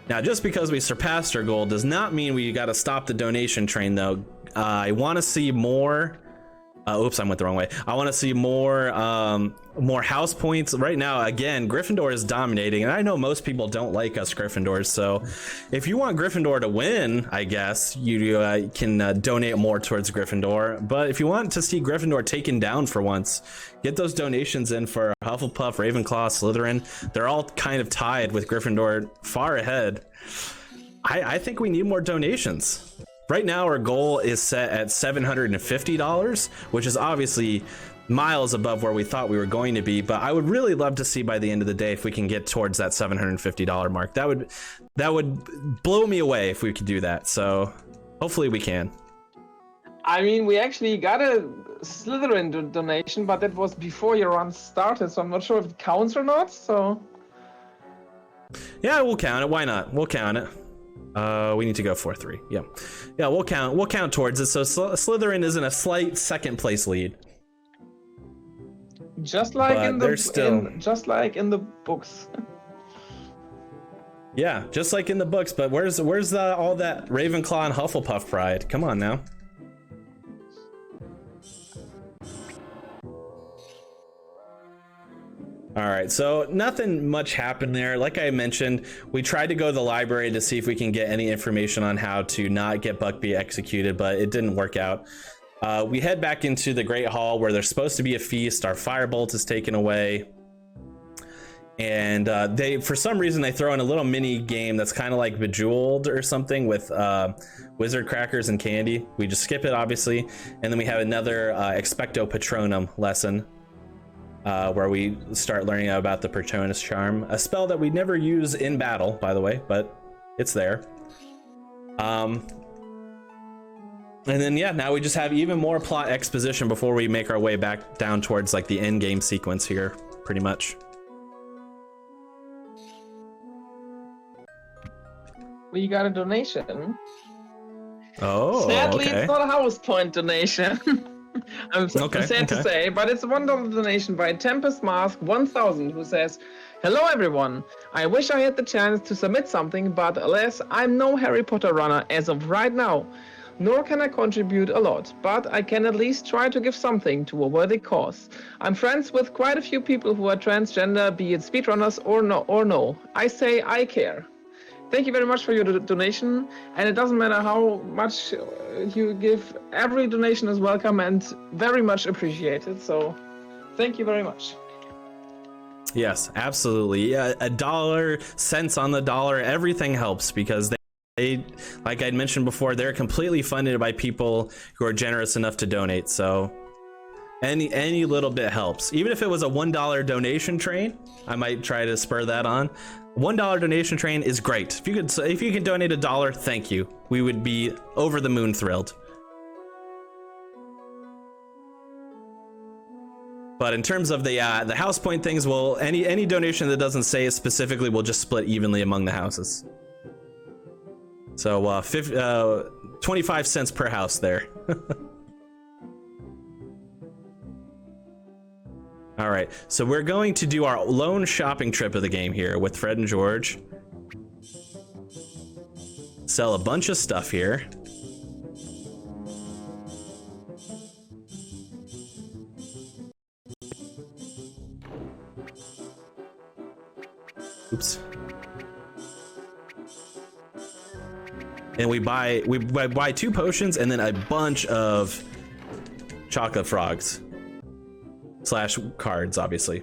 Now, just because we surpassed our goal does not mean we got to stop the donation train, though. I want to see more. Oops, I went the wrong way. I want to see more house points. Right now, again, Gryffindor is dominating, and I know most people don't like us Gryffindors. So, if you want Gryffindor to win, I guess you can donate more towards Gryffindor. But if you want to see Gryffindor taken down for once, get those donations in for Hufflepuff, Ravenclaw, Slytherin. They're all kind of tied with Gryffindor far ahead. I think we need more donations. Right now, our goal is set at $750, which is obviously miles above where we thought we were going to be. But I would really love to see by the end of the day if we can get towards that $750 mark. That would blow me away if we could do that. So hopefully we can. I mean, we actually got a Slytherin donation, but that was before your run started, so I'm not sure if it counts or not. So Yeah, we'll count it. Why not? We'll count it. We need to go 4-3. Yeah, yeah, we'll count towards it. So Slytherin is in a slight second place lead. just like But in they're still- just like in the books. Yeah, just like in the books. But where's all that Ravenclaw and Hufflepuff pride? Come on now. All right, so nothing much happened there. Like I mentioned, we tried to go to the library to see if we can get any information on how to not get Buckbeak executed, but it didn't work out. We head back into the Great Hall where there's supposed to be a feast. Our firebolt is taken away. And for some reason, they throw in a little mini game that's kind of like Bejeweled or something with wizard crackers and candy. We just skip it, obviously. And then we have another Expecto Patronum lesson. Where we start learning about the Patronus Charm, a spell that we never use in battle, by the way, but it's there. And then, yeah, now we just have even more plot exposition before we make our way back down towards like the end game sequence here, pretty much. We got a donation. Oh, Sadly, okay. it's not a house point donation. I'm sad to say, but it's a $1 donation by Tempest Mask 1000, who says, "Hello everyone. I wish I had the chance to submit something, but alas, I'm no Harry Potter runner as of right now. Nor can I contribute a lot, but I can at least try to give something to a worthy cause. I'm friends with quite a few people who are transgender, be it speedrunners or no. I say I care. Thank you very much for your donation, and it doesn't matter how much you give, every donation is welcome and very much appreciated, so thank you very much." Yes, absolutely. Yeah, a dollar, cents on the dollar, everything helps because they, like I'd mentioned before, they're completely funded by people who are generous enough to donate, so any little bit helps. Even if it was a $1 donation train, I might try to spur that on. $1 donation train is great. If you can donate a dollar, thank you. We would be over the moon thrilled. But in terms of the house point things, well, any donation that doesn't say it specifically will just split evenly among the houses. So 25 cents per house there. All right, so we're going to do our lone shopping trip of the game here with Fred and George. Sell a bunch of stuff here. Oops. And we buy 2 potions and then a bunch of chocolate frogs. / cards, obviously.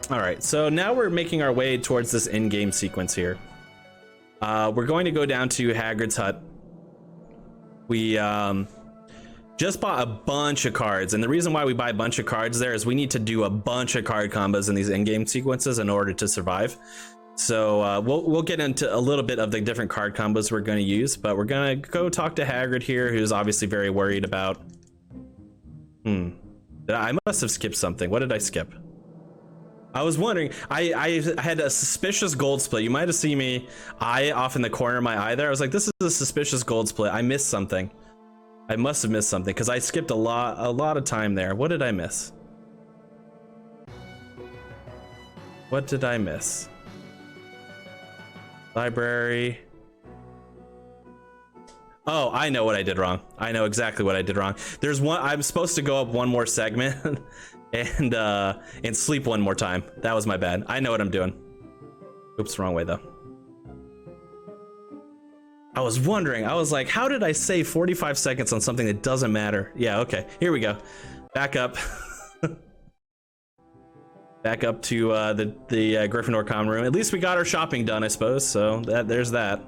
All right, so now we're making our way towards this in-game sequence here. We're going to go down to Hagrid's hut. We just bought a bunch of cards, and the reason why we buy a bunch of cards there is we need to do a bunch of card combos in these in-game sequences in order to survive. So we'll get into a little bit of the different card combos we're going to use, but we're going to go talk to Hagrid here, who's obviously very worried about... I must have skipped something. What did I skip? I was wondering, I had a suspicious gold split. You might have seen me eye off in the corner of my eye there. I was like, this is a suspicious gold split. I missed something. I must have missed something because I skipped a lot of time there. What did I miss? What did I miss? Library. Oh, I know what I did wrong. I know exactly what I did wrong. There's one, I'm supposed to go up one more segment and sleep one more time. That was my bad. I know what I'm doing. Oops, wrong way though. I was wondering, I was like, how did I save 45 seconds on something that doesn't matter? Yeah, okay, here we go. Back up. Back up to the Gryffindor common room. At least we got our shopping done, I suppose, so there's that.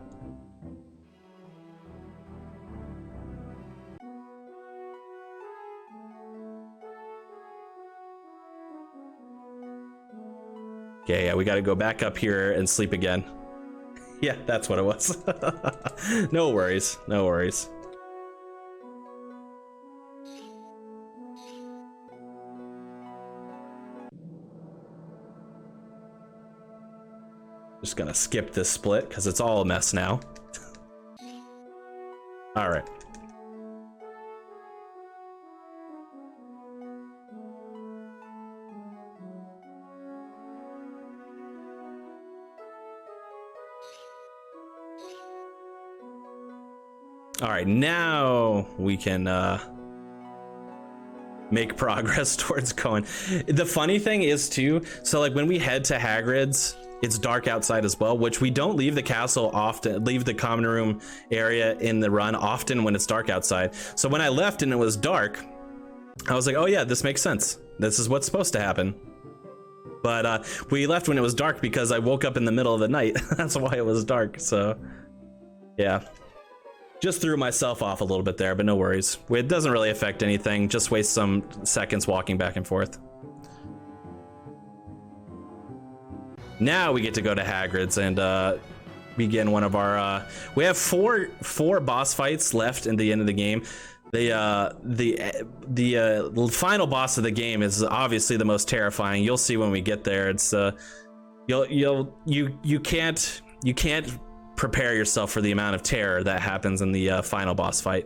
Yeah, we got to go back up here and sleep again. Yeah, that's what it was. No worries, no worries. Just gonna skip this split because it's all a mess now. All right. All right, now we can make progress towards going. The funny thing is too, so like when we head to Hagrid's, it's dark outside as well, which we don't leave the castle often, leave the common room area in the run often when it's dark outside. So when I left and it was dark, I was like, oh yeah, this makes sense. This is what's supposed to happen. But we left when it was dark because I woke up in the middle of the night. That's why it was dark, so yeah. Just threw myself off a little bit there, but no worries. It doesn't really affect anything. Just waste some seconds walking back and forth. Now we get to go to Hagrid's and begin one of our. We have four boss fights left in the end of the game. The final boss of the game is obviously the most terrifying. You'll see when we get there. It's you can't prepare yourself for the amount of terror that happens in the final boss fight.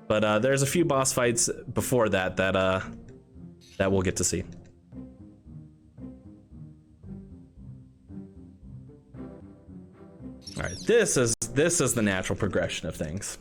But there's a few boss fights before that that we'll get to see. All right, this is the natural progression of things.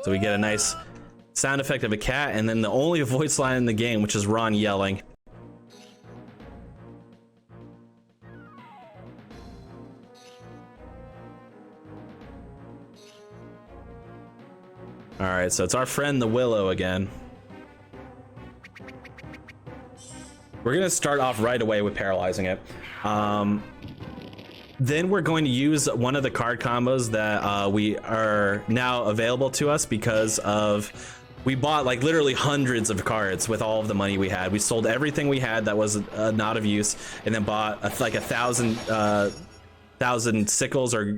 So we get a nice sound effect of a cat, and then the only voice line in the game, which is Ron yelling. All right, so it's our friend the Willow again. We're gonna start off right away with paralyzing it. Then we're going to use one of the card combos that we are now available to us because of we bought like literally hundreds of cards with all of the money we had. We sold everything we had that was not of use, and then bought like 1,000 sickles or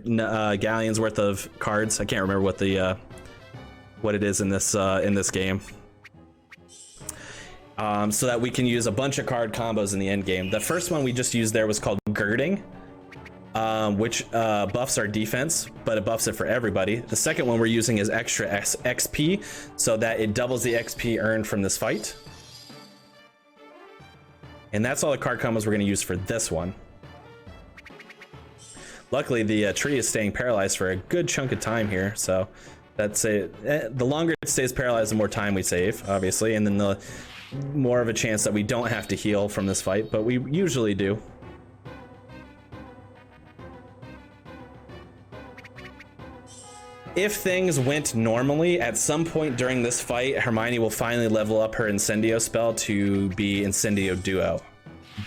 galleons worth of cards. I can't remember what it is in this game. So that we can use a bunch of card combos in the end game. The first one we just used there was called Girding, which buffs our defense, but it buffs it for everybody. The second one we're using is extra XP, so that it doubles the XP earned from this fight. And that's all the card combos we're going to use for this one. Luckily, the tree is staying paralyzed for a good chunk of time here, so that's it. The longer it stays paralyzed, the more time we save, obviously, and then the more of a chance that we don't have to heal from this fight, but we usually do. If things went normally, at some point during this fight, Hermione will finally level up her Incendio spell to be Incendio Duo.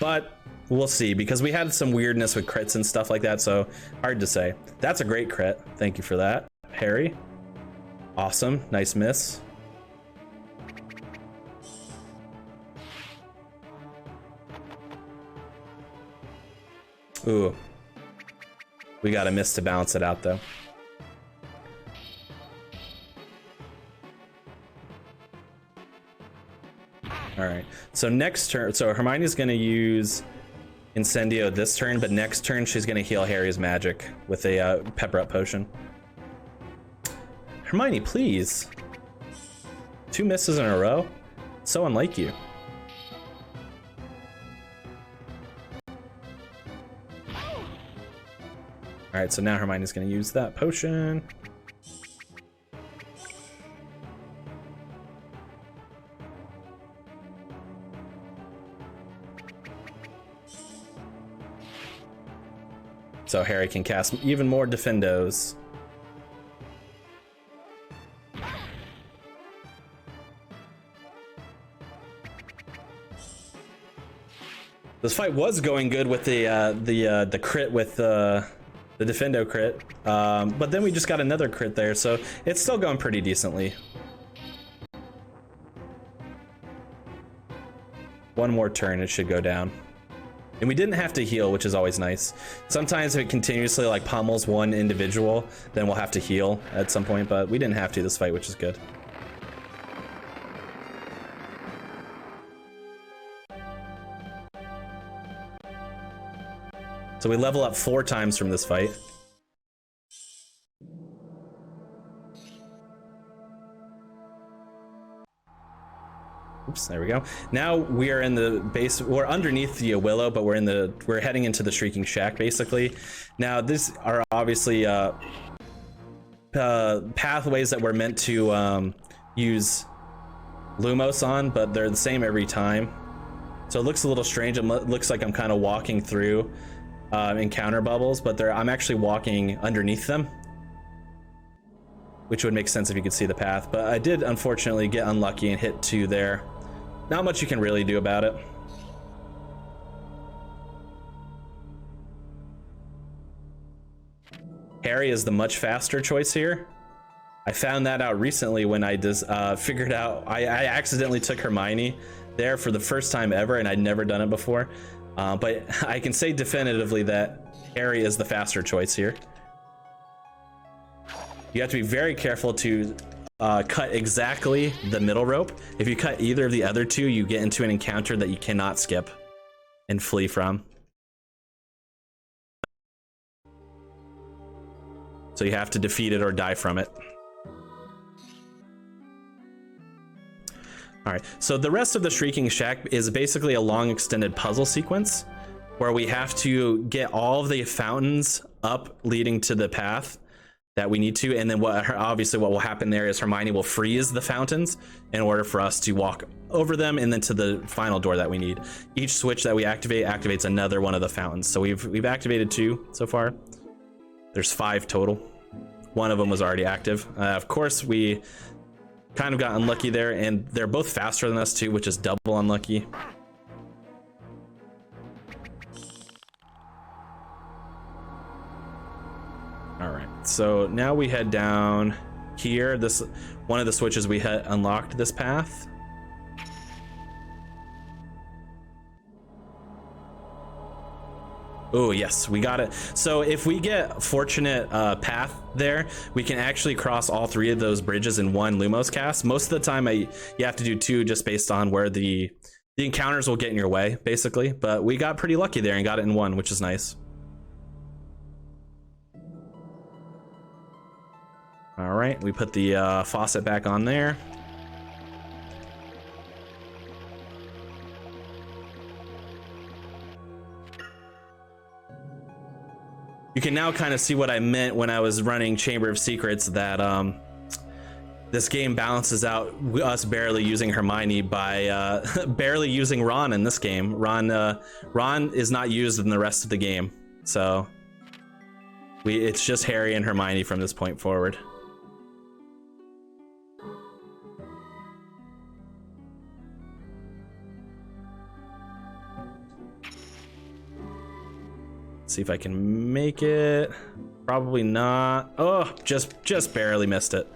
But we'll see, because we had some weirdness with crits and stuff like that, so hard to say. That's a great crit. Thank you for that, Harry. Awesome. Nice miss. Ooh. We got a miss to balance it out, though. All right, so next turn, so Hermione's gonna use Incendio this turn, but next turn she's gonna heal Harry's magic with a Pepper Up potion. Hermione, please. 2 misses in a row? So unlike you. All right, so now Hermione's gonna use that potion. So Harry can cast even more Defendos. This fight was going good with the crit with the Defendo crit, but then we just got another crit there, so it's still going pretty decently. One more turn, it should go down. And we didn't have to heal, which is always nice. Sometimes if it continuously like pummels one individual, then we'll have to heal at some point, but we didn't have to this fight, which is good. So we level up 4 times from this fight. Oops, there we go. Now we are in the base. We're underneath the willow, but we're heading into the Shrieking Shack basically. Now these are obviously pathways that we're meant to use Lumos on, but they're the same every time. So it looks a little strange. It looks like I'm kind of walking through encounter bubbles, but I'm actually walking underneath them, which would make sense if you could see the path. But I did unfortunately get unlucky and hit 2 there. Not much you can really do about it. Harry is the much faster choice here. I found that out recently when I just figured out I accidentally took Hermione there for the first time ever, and I'd never done it before. But I can say definitively that Harry is the faster choice here. You have to be very careful to cut exactly the middle rope. If you cut either of the other 2, you get into an encounter that you cannot skip and flee from. So you have to defeat it or die from it. All right, so the rest of the Shrieking Shack is basically a long extended puzzle sequence where we have to get all of the fountains up leading to the path that we need to, and then obviously what will happen there is Hermione will freeze the fountains in order for us to walk over them and then to the final door that we need. Each switch that we activate activates another one of the fountains. So we've activated 2 so far. There's 5 total. One of them was already active. Of course, we kind of got unlucky there, and they're both faster than us too, which is double unlucky. All right, so now we head down here. This one of the switches we had unlocked this path. Oh yes, we got it. So if we get fortunate path there, we can actually cross all 3 of those bridges in one Lumos cast. Most of the time you have to do 2 just based on where the encounters will get in your way basically, but we got pretty lucky there and got it in 1, which is nice. All right, we put the faucet back on there. You can now kind of see what I meant when I was running Chamber of Secrets, that this game balances out us barely using Hermione by barely using Ron in this game. Ron is not used in the rest of the game, so it's just Harry and Hermione from this point forward. See if I can make it. Probably not. Oh, just barely missed it.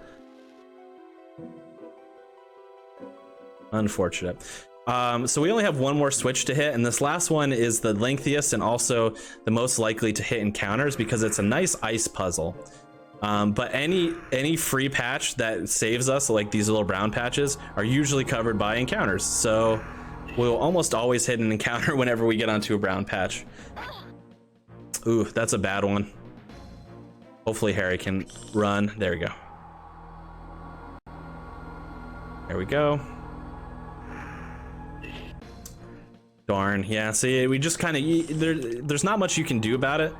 Unfortunate. So we only have 1 more switch to hit, and this last one is the lengthiest and also the most likely to hit encounters because it's a nice ice puzzle. But any free patch that saves us, like these little brown patches, are usually covered by encounters. So we'll almost always hit an encounter whenever we get onto a brown patch. Ooh, that's a bad one. Hopefully Harry can run. There we go. There we go. Darn, yeah, see, we just kind of, there's not much you can do about it.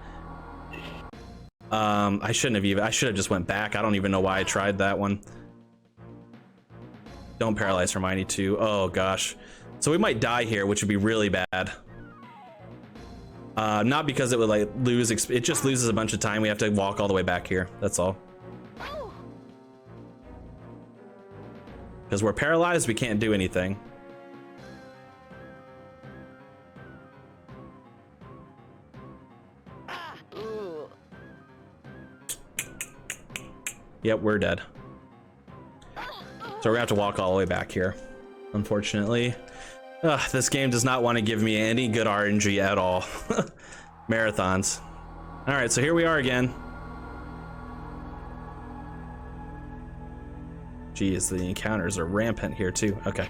I should have just went back. I don't even know why I tried that one. Don't paralyze Hermione too. Oh gosh. So we might die here, which would be really bad. Not because it would like lose, it just loses a bunch of time. We have to walk all the way back here. That's all. Because we're paralyzed, we can't do anything. Yep, we're dead. So we're gonna have to walk all the way back here, unfortunately. This game does not want to give me any good RNG at all. Marathons. All right, so here we are again. Geez, the encounters are rampant here too. Okay.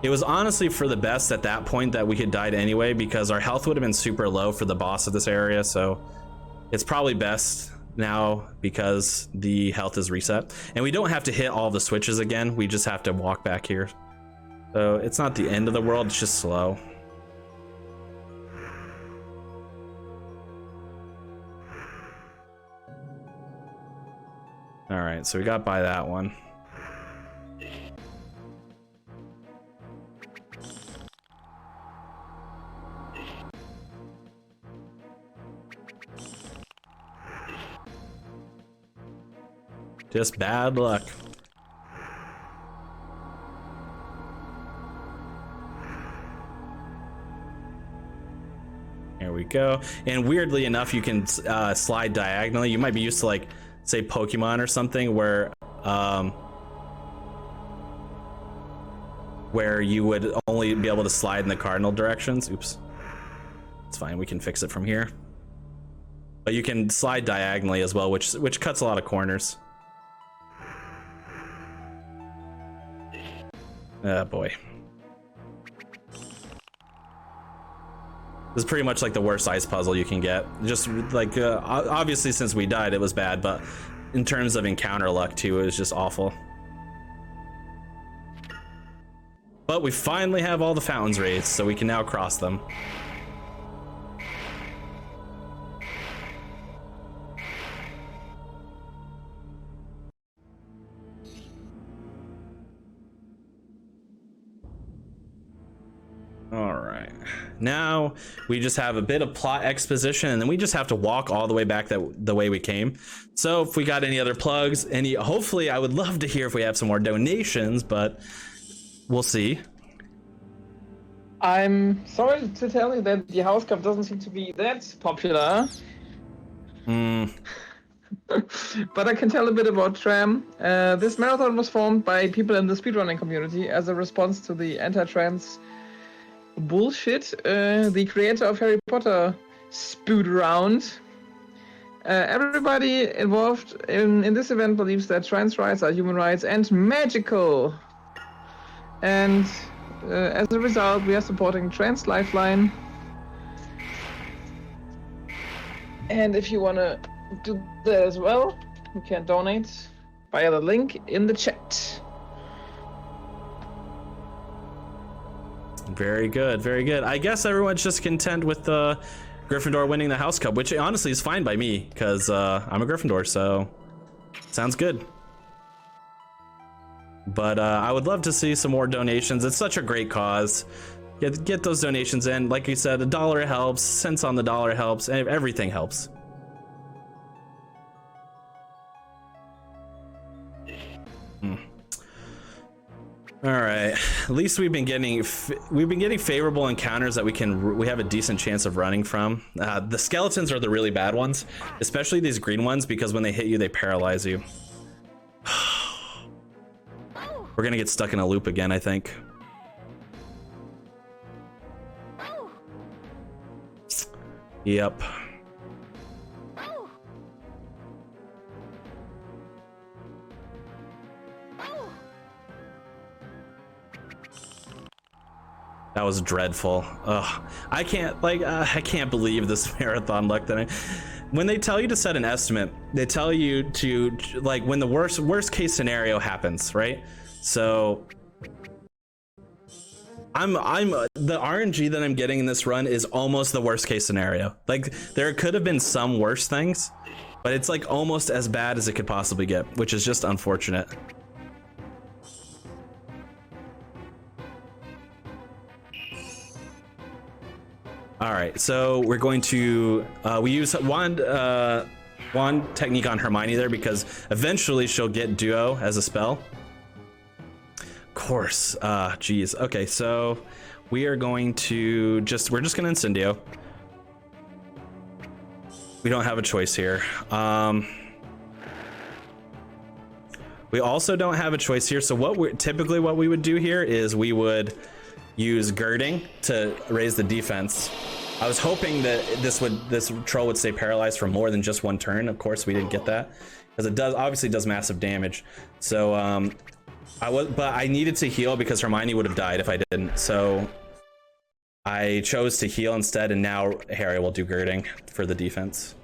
It was honestly for the best at that point that we had died anyway, because our health would have been super low for the boss of this area, so it's probably best now because the health is reset. And we don't have to hit all the switches again, we just have to walk back here. So it's not the end of the world, it's just slow. All right, so we got by that one. Just bad luck. There we go. And weirdly enough, you can slide diagonally. You might be used to, like, say Pokemon or something where you would only be able to slide in the cardinal directions. Oops. It's fine, we can fix it from here. But you can slide diagonally as well, which cuts a lot of corners. Oh boy. This is pretty much like the worst ice puzzle you can get. Just like, obviously since we died it was bad, but in terms of encounter luck too, it was just awful. But we finally have all the fountains raised, so we can now cross them. All right, now we just have a bit of plot exposition, and then we just have to walk all the way back the way we came. So if we got any other plugs, hopefully I would love to hear if we have some more donations, but we'll see. I'm sorry to tell you that the house cup doesn't seem to be that popular. But I can tell a bit about Tram. This marathon was formed by people in the speedrunning community as a response to the anti-trans bullshit the creator of Harry Potter spewed around. Everybody involved in this event believes that trans rights are human rights and magical. And as a result, we are supporting Trans Lifeline. And if you want to do that as well, you can donate via the link in the chat. Very good, very good. I guess everyone's just content with Gryffindor winning the House Cup, which honestly is fine by me, because I'm a Gryffindor, so sounds good. But I would love to see some more donations. It's such a great cause. Get those donations in. Like you said, $1 helps, cents on the dollar helps, and everything helps. All right, at least we've been getting favorable encounters that we have a decent chance of running from. The skeletons are the really bad ones, especially these green ones, because when they hit you, they paralyze you. We're gonna get stuck in a loop again, I think. Yep. That was dreadful. Ugh. I can't believe this marathon luck that when they tell you to set an estimate, they tell you to, like, when the worst case scenario happens, right? So the RNG that I'm getting in this run is almost the worst case scenario. Like, there could have been some worse things, but it's like almost as bad as it could possibly get, which is just unfortunate. All right, so we're going to we use wand technique on Hermione there because eventually she'll get duo as a spell. Of course, geez. Okay, so we are going to we're just gonna Incendio. We don't have a choice here. We also don't have a choice here. So typically what we would do here is we would use girding to raise the defense. I was hoping that this troll would stay paralyzed for more than just one turn. Of course, we didn't get that because it obviously does massive damage. So but I needed to heal because Hermione would have died if I didn't. So I chose to heal instead, and now Harry will do girding for the defense.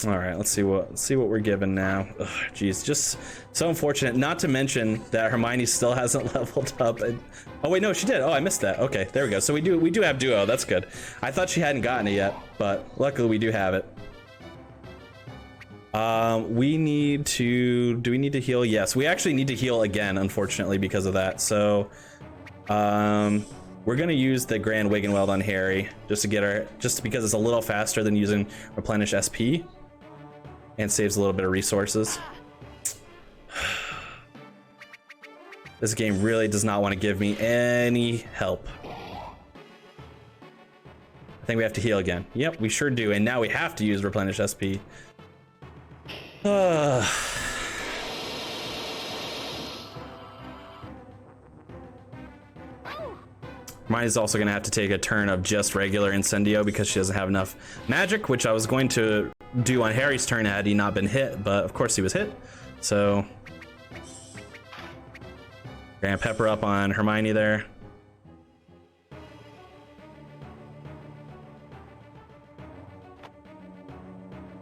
All right, let's see what we're given now. Geez, just so unfortunate. Not to mention that Hermione still hasn't leveled up. Oh wait, no, she did. Oh, I missed that. Okay, there we go. So we do have duo. That's good. I thought she hadn't gotten it yet, but luckily we do have it. We need to. Do we need to heal? Yes, we actually need to heal again, unfortunately, because of that. So, we're gonna use the Grand Wiggenweld on Harry just to get her, just because it's a little faster than using Replenish SP. And saves a little bit of resources. This game really does not want to give me any help. I think we have to heal again. Yep, we sure do. And now we have to use Replenish SP. Hermione's also going to have to take a turn of just regular Incendio because she doesn't have enough magic, which I was going to do on Harry's turn had he not been hit, but of course he was hit. So we're gonna pepper up on Hermione there.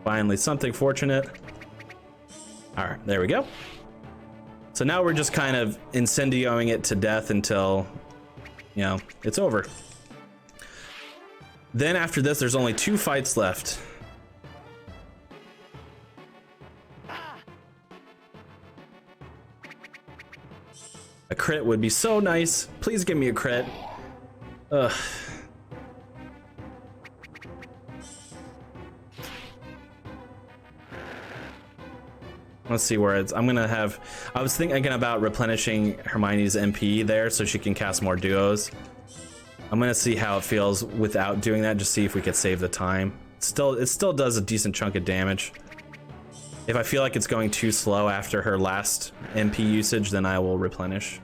Finally, something fortunate. All right, there we go. So now we're just kind of Incendioing it to death until, you know, it's over. Then after this, there's only 2 fights left. A crit would be so nice. Please give me a crit. Ugh. Let's see where it's. I was thinking about replenishing Hermione's MP there so she can cast more duos. I'm gonna see how it feels without doing that, just see if we could save the time. It still does a decent chunk of damage. If I feel like it's going too slow after her last MP usage, then I will replenish.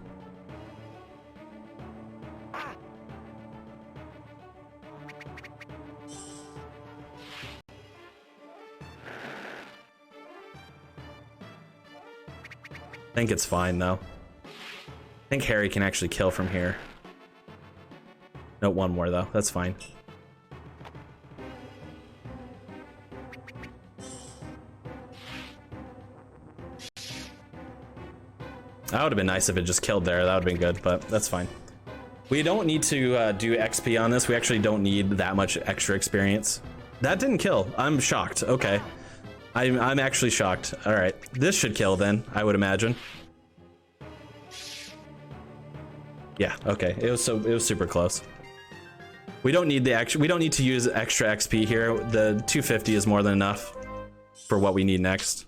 I think it's fine though. I think Harry can actually kill from here. No, one more though. That's fine. That would have been nice if it just killed there. That would have been good, but that's fine. We don't need to do XP on this. We actually don't need that much extra experience. That didn't kill. I'm shocked. Okay. I'm actually shocked. All right, this should kill then, I would imagine. Yeah, okay. It was super close. We don't need we don't need to use extra XP here. The 250 is more than enough for what we need next.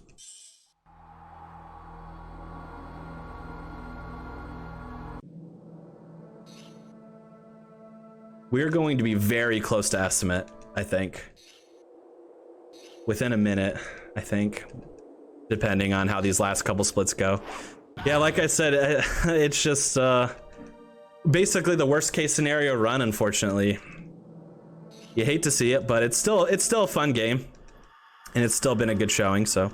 We're going to be very close to estimate, I think. Within a minute, I think, depending on how these last couple splits go. Yeah, like I said, it's just basically the worst case scenario run, unfortunately. You hate to see it, but it's still a fun game, and it's still been a good showing, so.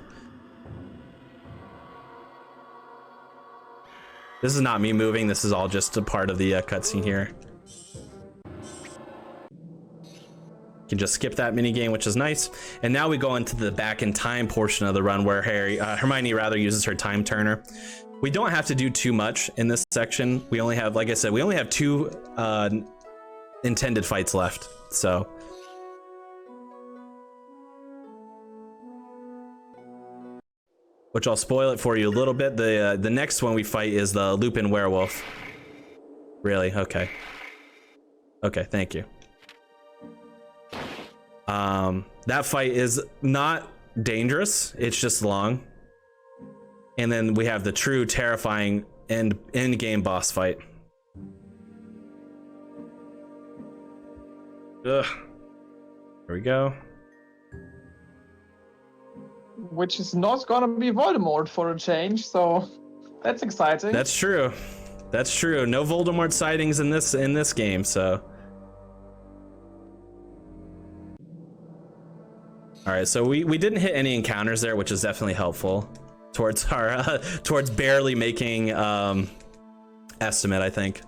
This is not me moving, this is all just a part of the cutscene here. Can just skip that mini game, which is nice. And now we go into the back in time portion of the run where Hermione rather uses her time turner. We don't have to do too much in this section. We only have, like I said, we only have 2 intended fights left. So which I'll spoil it for you a little bit. The next one we fight is the Lupin werewolf. Really? Okay. Okay, thank you. That fight is not dangerous, it's just long. And then we have the true terrifying end game boss fight. Ugh. There we go. Which is not gonna be Voldemort for a change, so that's exciting. That's true. That's true. No Voldemort sightings in this game, so. All right, so we didn't hit any encounters there, which is definitely helpful towards our towards barely making estimate, I think.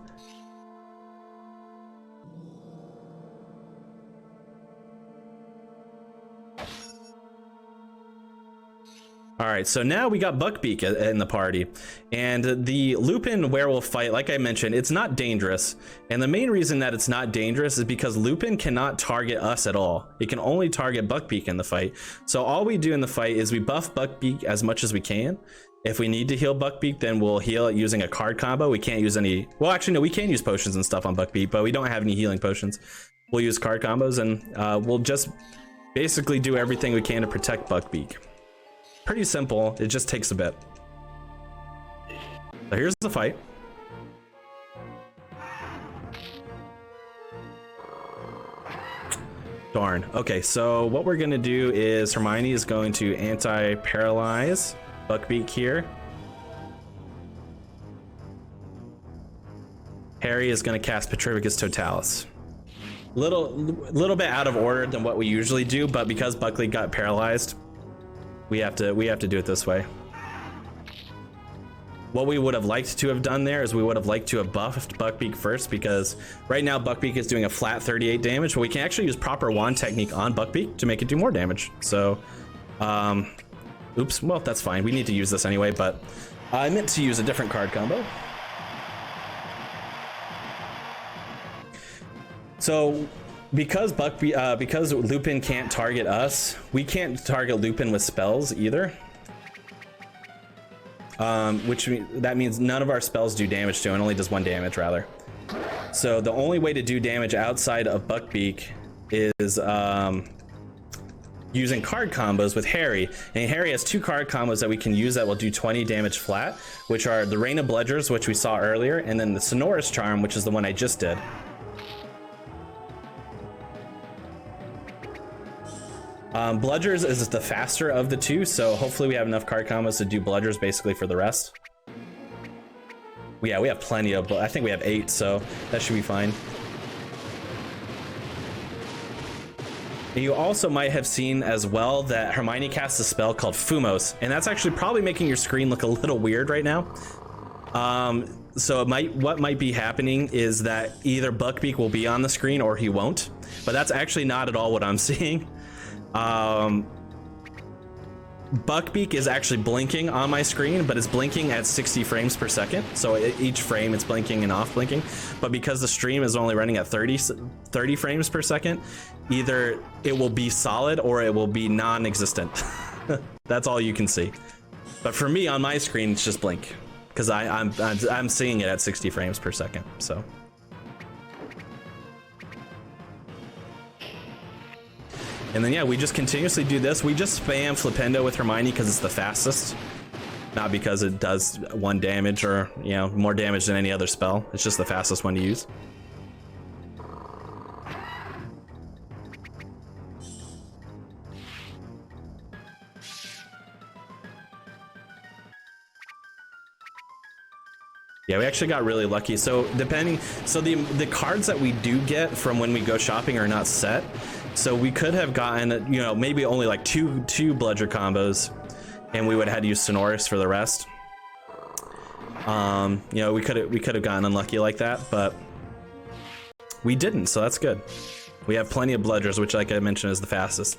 All right, so now we got Buckbeak in the party, and the Lupin werewolf fight, like I mentioned, it's not dangerous. And the main reason that it's not dangerous is because Lupin cannot target us at all. It can only target Buckbeak in the fight. So all we do in the fight is we buff Buckbeak as much as we can. If we need to heal Buckbeak, then we'll heal it using a card combo. We can't use any, well, actually, no, we can use potions and stuff on Buckbeak, but we don't have any healing potions. We'll use card combos, and we'll just basically do everything we can to protect Buckbeak. Pretty simple, it just takes a bit. So here's the fight. Darn. Okay, so what we're gonna do is Hermione is going to anti-paralyze Buckbeak here. Harry is gonna cast Petrificus Totalis. Little bit out of order than what we usually do, but because Buckley got paralyzed, we have to do it this way. What we would have liked to have done there is we would have liked to have buffed Buckbeak first, because right now Buckbeak is doing a flat 38 damage, but we can actually use proper wand technique on Buckbeak to make it do more damage. So, oops, well, that's fine. We need to use this anyway, but I meant to use a different card combo. So, because Lupin can't target us, we can't target Lupin with spells either. That means none of our spells do damage to him. It only does 1 damage, rather. So the only way to do damage outside of Buckbeak is using card combos with Harry. And Harry has 2 card combos that we can use that will do 20 damage flat, which are the Rain of Bludgers, which we saw earlier, and then the Sonorous Charm, which is the one I just did. Bludgers is the faster of the 2, so hopefully we have enough card combos to do Bludgers basically for the rest. Yeah, we have plenty of, I think we have 8, so that should be fine. And you also might have seen as well that Hermione casts a spell called Fumos, and that's actually probably making your screen look a little weird right now. So what might be happening is that either Buckbeak will be on the screen or he won't, but that's actually not at all what I'm seeing. Buckbeak is actually blinking on my screen, but it's blinking at 60 frames per second. So each frame it's blinking and off blinking. But because the stream is only running at 30 frames per second, either it will be solid or it will be non-existent. That's all you can see. But for me on my screen, it's just blink because I'm seeing it at 60 frames per second. So. And then, yeah, we just continuously do this. We just spam Flipendo with Hermione because it's the fastest. Not because it does 1 damage or, you know, more damage than any other spell. It's just the fastest one to use. Yeah, we actually got really lucky. So the cards that we do get from when we go shopping are not set. So we could have gotten, you know, maybe only like two Bludger combos, and we would have had to use Sonorous for the rest. You know, we could have gotten unlucky like that, but we didn't, so that's good. We have plenty of Bludgers, which, like I mentioned, is the fastest.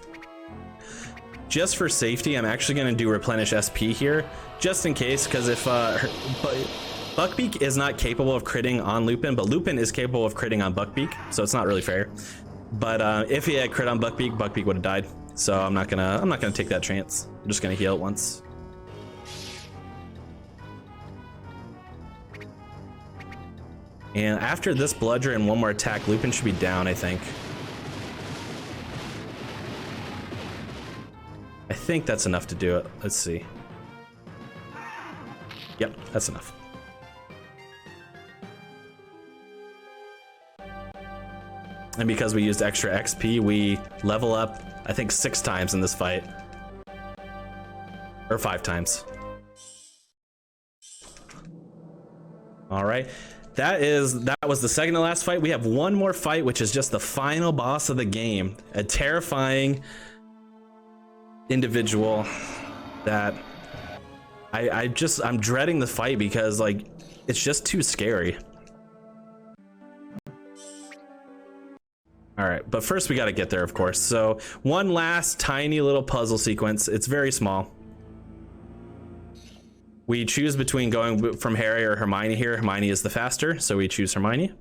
Just for safety, I'm actually going to do Replenish SP here, just in case, because if Buckbeak is not capable of critting on Lupin, but Lupin is capable of critting on Buckbeak, so it's not really fair. But if he had crit on Buckbeak, Buckbeak would have died. So I'm not gonna take that chance. I'm just gonna heal it once. And after this Bludger and 1 more attack, Lupin should be down, I think. I think that's enough to do it. Let's see. Yep, that's enough. And because we used extra XP, we level up, I think 6 times in this fight. Or 5 times. All right, that was the second to last fight. We have one more fight, which is just the final boss of the game. A terrifying individual that I'm dreading the fight because like it's just too scary. All right, but first we got to get there, of course. So one last tiny little puzzle sequence. It's very small. We choose between going from Harry or Hermione here. Hermione is the faster, so we choose Hermione.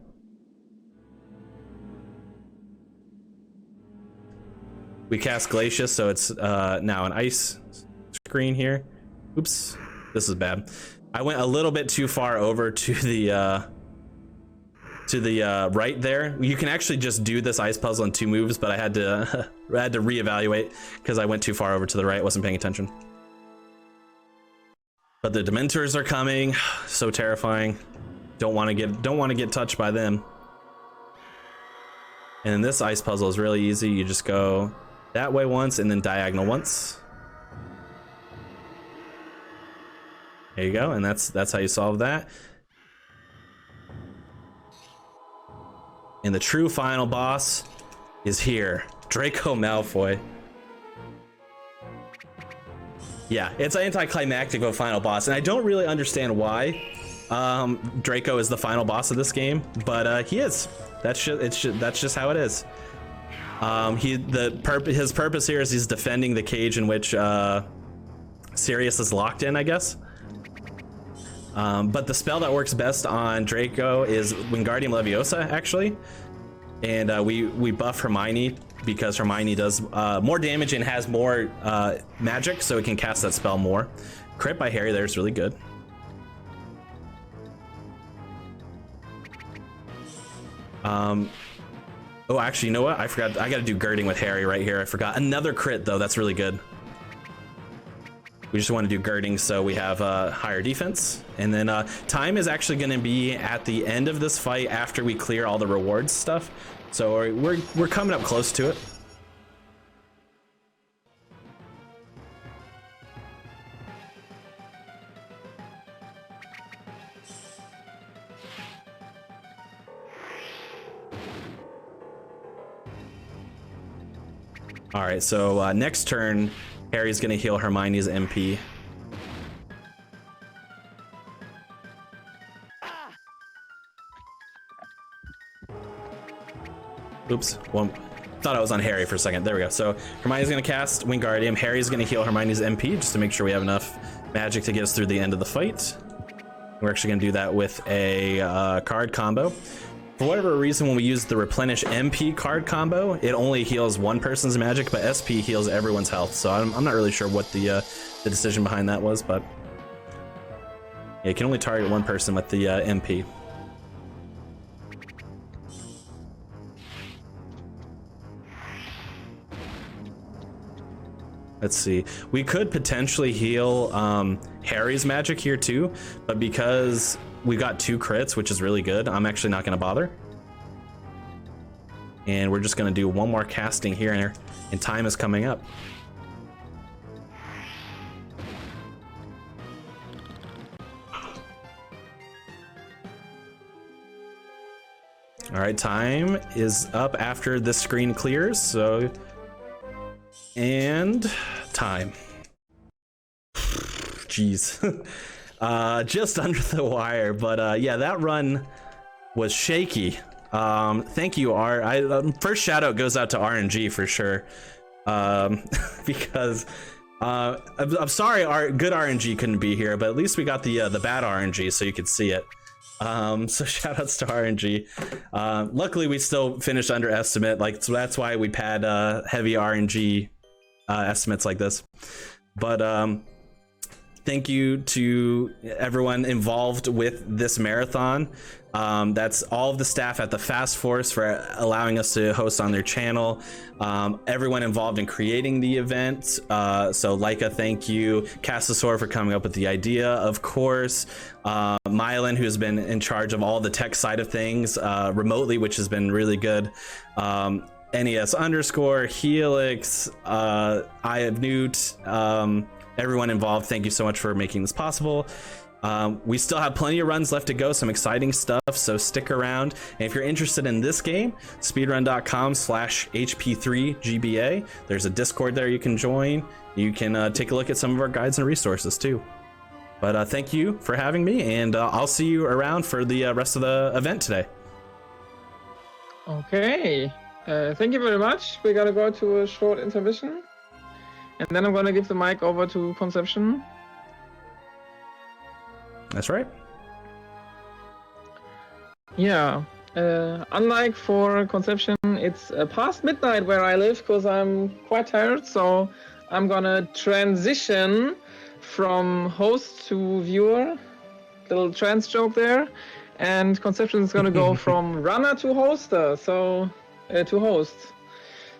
We cast Glacius, so it's now an ice screen here. Oops, this is bad. I went a little bit too far over to the right there. You can actually just do this ice puzzle in 2 moves, but I had to reevaluate because I went too far over to the right. Wasn't paying attention. But the Dementors are coming, so terrifying. Don't want to get touched by them. And this ice puzzle is really easy. You just go that way once and then diagonal once. There you go, and that's how you solve that. And the true final boss is here, Draco Malfoy. Yeah, it's anticlimactic of a final boss, and I don't really understand why Draco is the final boss of this game, but he is. That's just how it is. His purpose here is he's defending the cage in which Sirius is locked in, I guess. But the spell that works best on Draco is Wingardium Leviosa, actually, and we buff Hermione because Hermione does more damage and has more magic, so it can cast that spell more. Crit by Harry there's really good. Oh, actually, you know what? I forgot. I got to do girding with Harry right here. I forgot. Another crit, though. That's really good. We just want to do girding so we have higher defense. And then time is actually going to be at the end of this fight after we clear all the rewards stuff. So we're coming up close to it. All right, so next turn, Harry's gonna heal Hermione's MP. Oops, well, thought I was on Harry for a second. There we go. So Hermione's gonna cast Wingardium. Harry's gonna heal Hermione's MP just to make sure we have enough magic to get us through the end of the fight. We're actually gonna do that with a card combo. For whatever reason, when we use the replenish MP card combo, it only heals one person's magic, but SP heals everyone's health. So I'm not really sure what the decision behind that was, but yeah, you can only target one person with the MP. Let's see. We could potentially heal Harry's magic here too, but because we got 2 crits, which is really good, I'm actually not going to bother. And we're just going to do one more casting here, and time is coming up. All right, time is up after this screen clears, so... And time. Jeez. Just under the wire, but yeah, that run was shaky. Thank you, R. First shout out goes out to RNG for sure, because I'm sorry, good RNG couldn't be here, but at least we got the bad RNG so you could see it. So shout outs to RNG. Luckily, we still finished under estimate, so that's why we pad heavy RNG estimates like this. But thank you to everyone involved with this marathon. That's all of the staff at the Fast Force for allowing us to host on their channel. Everyone involved in creating the event. So Leica, thank you. Castosaur for coming up with the idea, of course. Mylan, who's been in charge of all the tech side of things remotely, which has been really good. NES underscore, Helix, I have Newt, everyone involved, thank you so much for making this possible. We still have plenty of runs left to go, some exciting stuff, so stick around. And if you're interested in this game, speedrun.com/HP3 GBA. There's a Discord there you can join. You can take a look at some of our guides and resources too. But thank you for having me, and I'll see you around for the rest of the event today. Okay. Thank you very much. We're gonna go to a short intermission, and then I'm gonna give the mic over to Conception. That's right. Yeah. Unlike for Conception, it's past midnight where I live because I'm quite tired. So I'm gonna transition from host to viewer. Little trans joke there, and Conception is gonna go from runner to hoster. So. To host.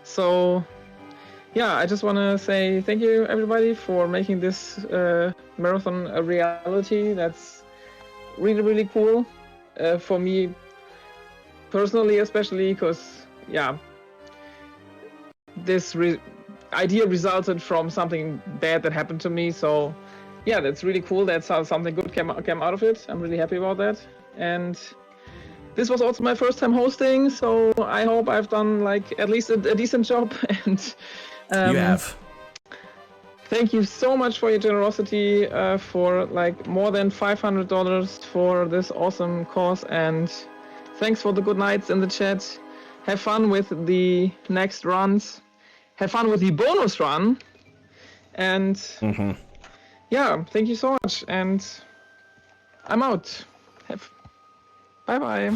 So yeah, I just want to say thank you everybody for making this marathon a reality. That's really cool for me personally, especially because yeah, this idea resulted from something bad that happened to me. So yeah, that's really cool. That's how something good came out of it. I'm really happy about that. And this was also my first time hosting, so I hope I've done like at least a decent job. And you have. Thank you so much for your generosity, for like more than $500 for this awesome cause, and thanks for the good nights in the chat. Have fun with the next runs. Have fun with the bonus run, and yeah, thank you so much. And I'm out. Bye bye.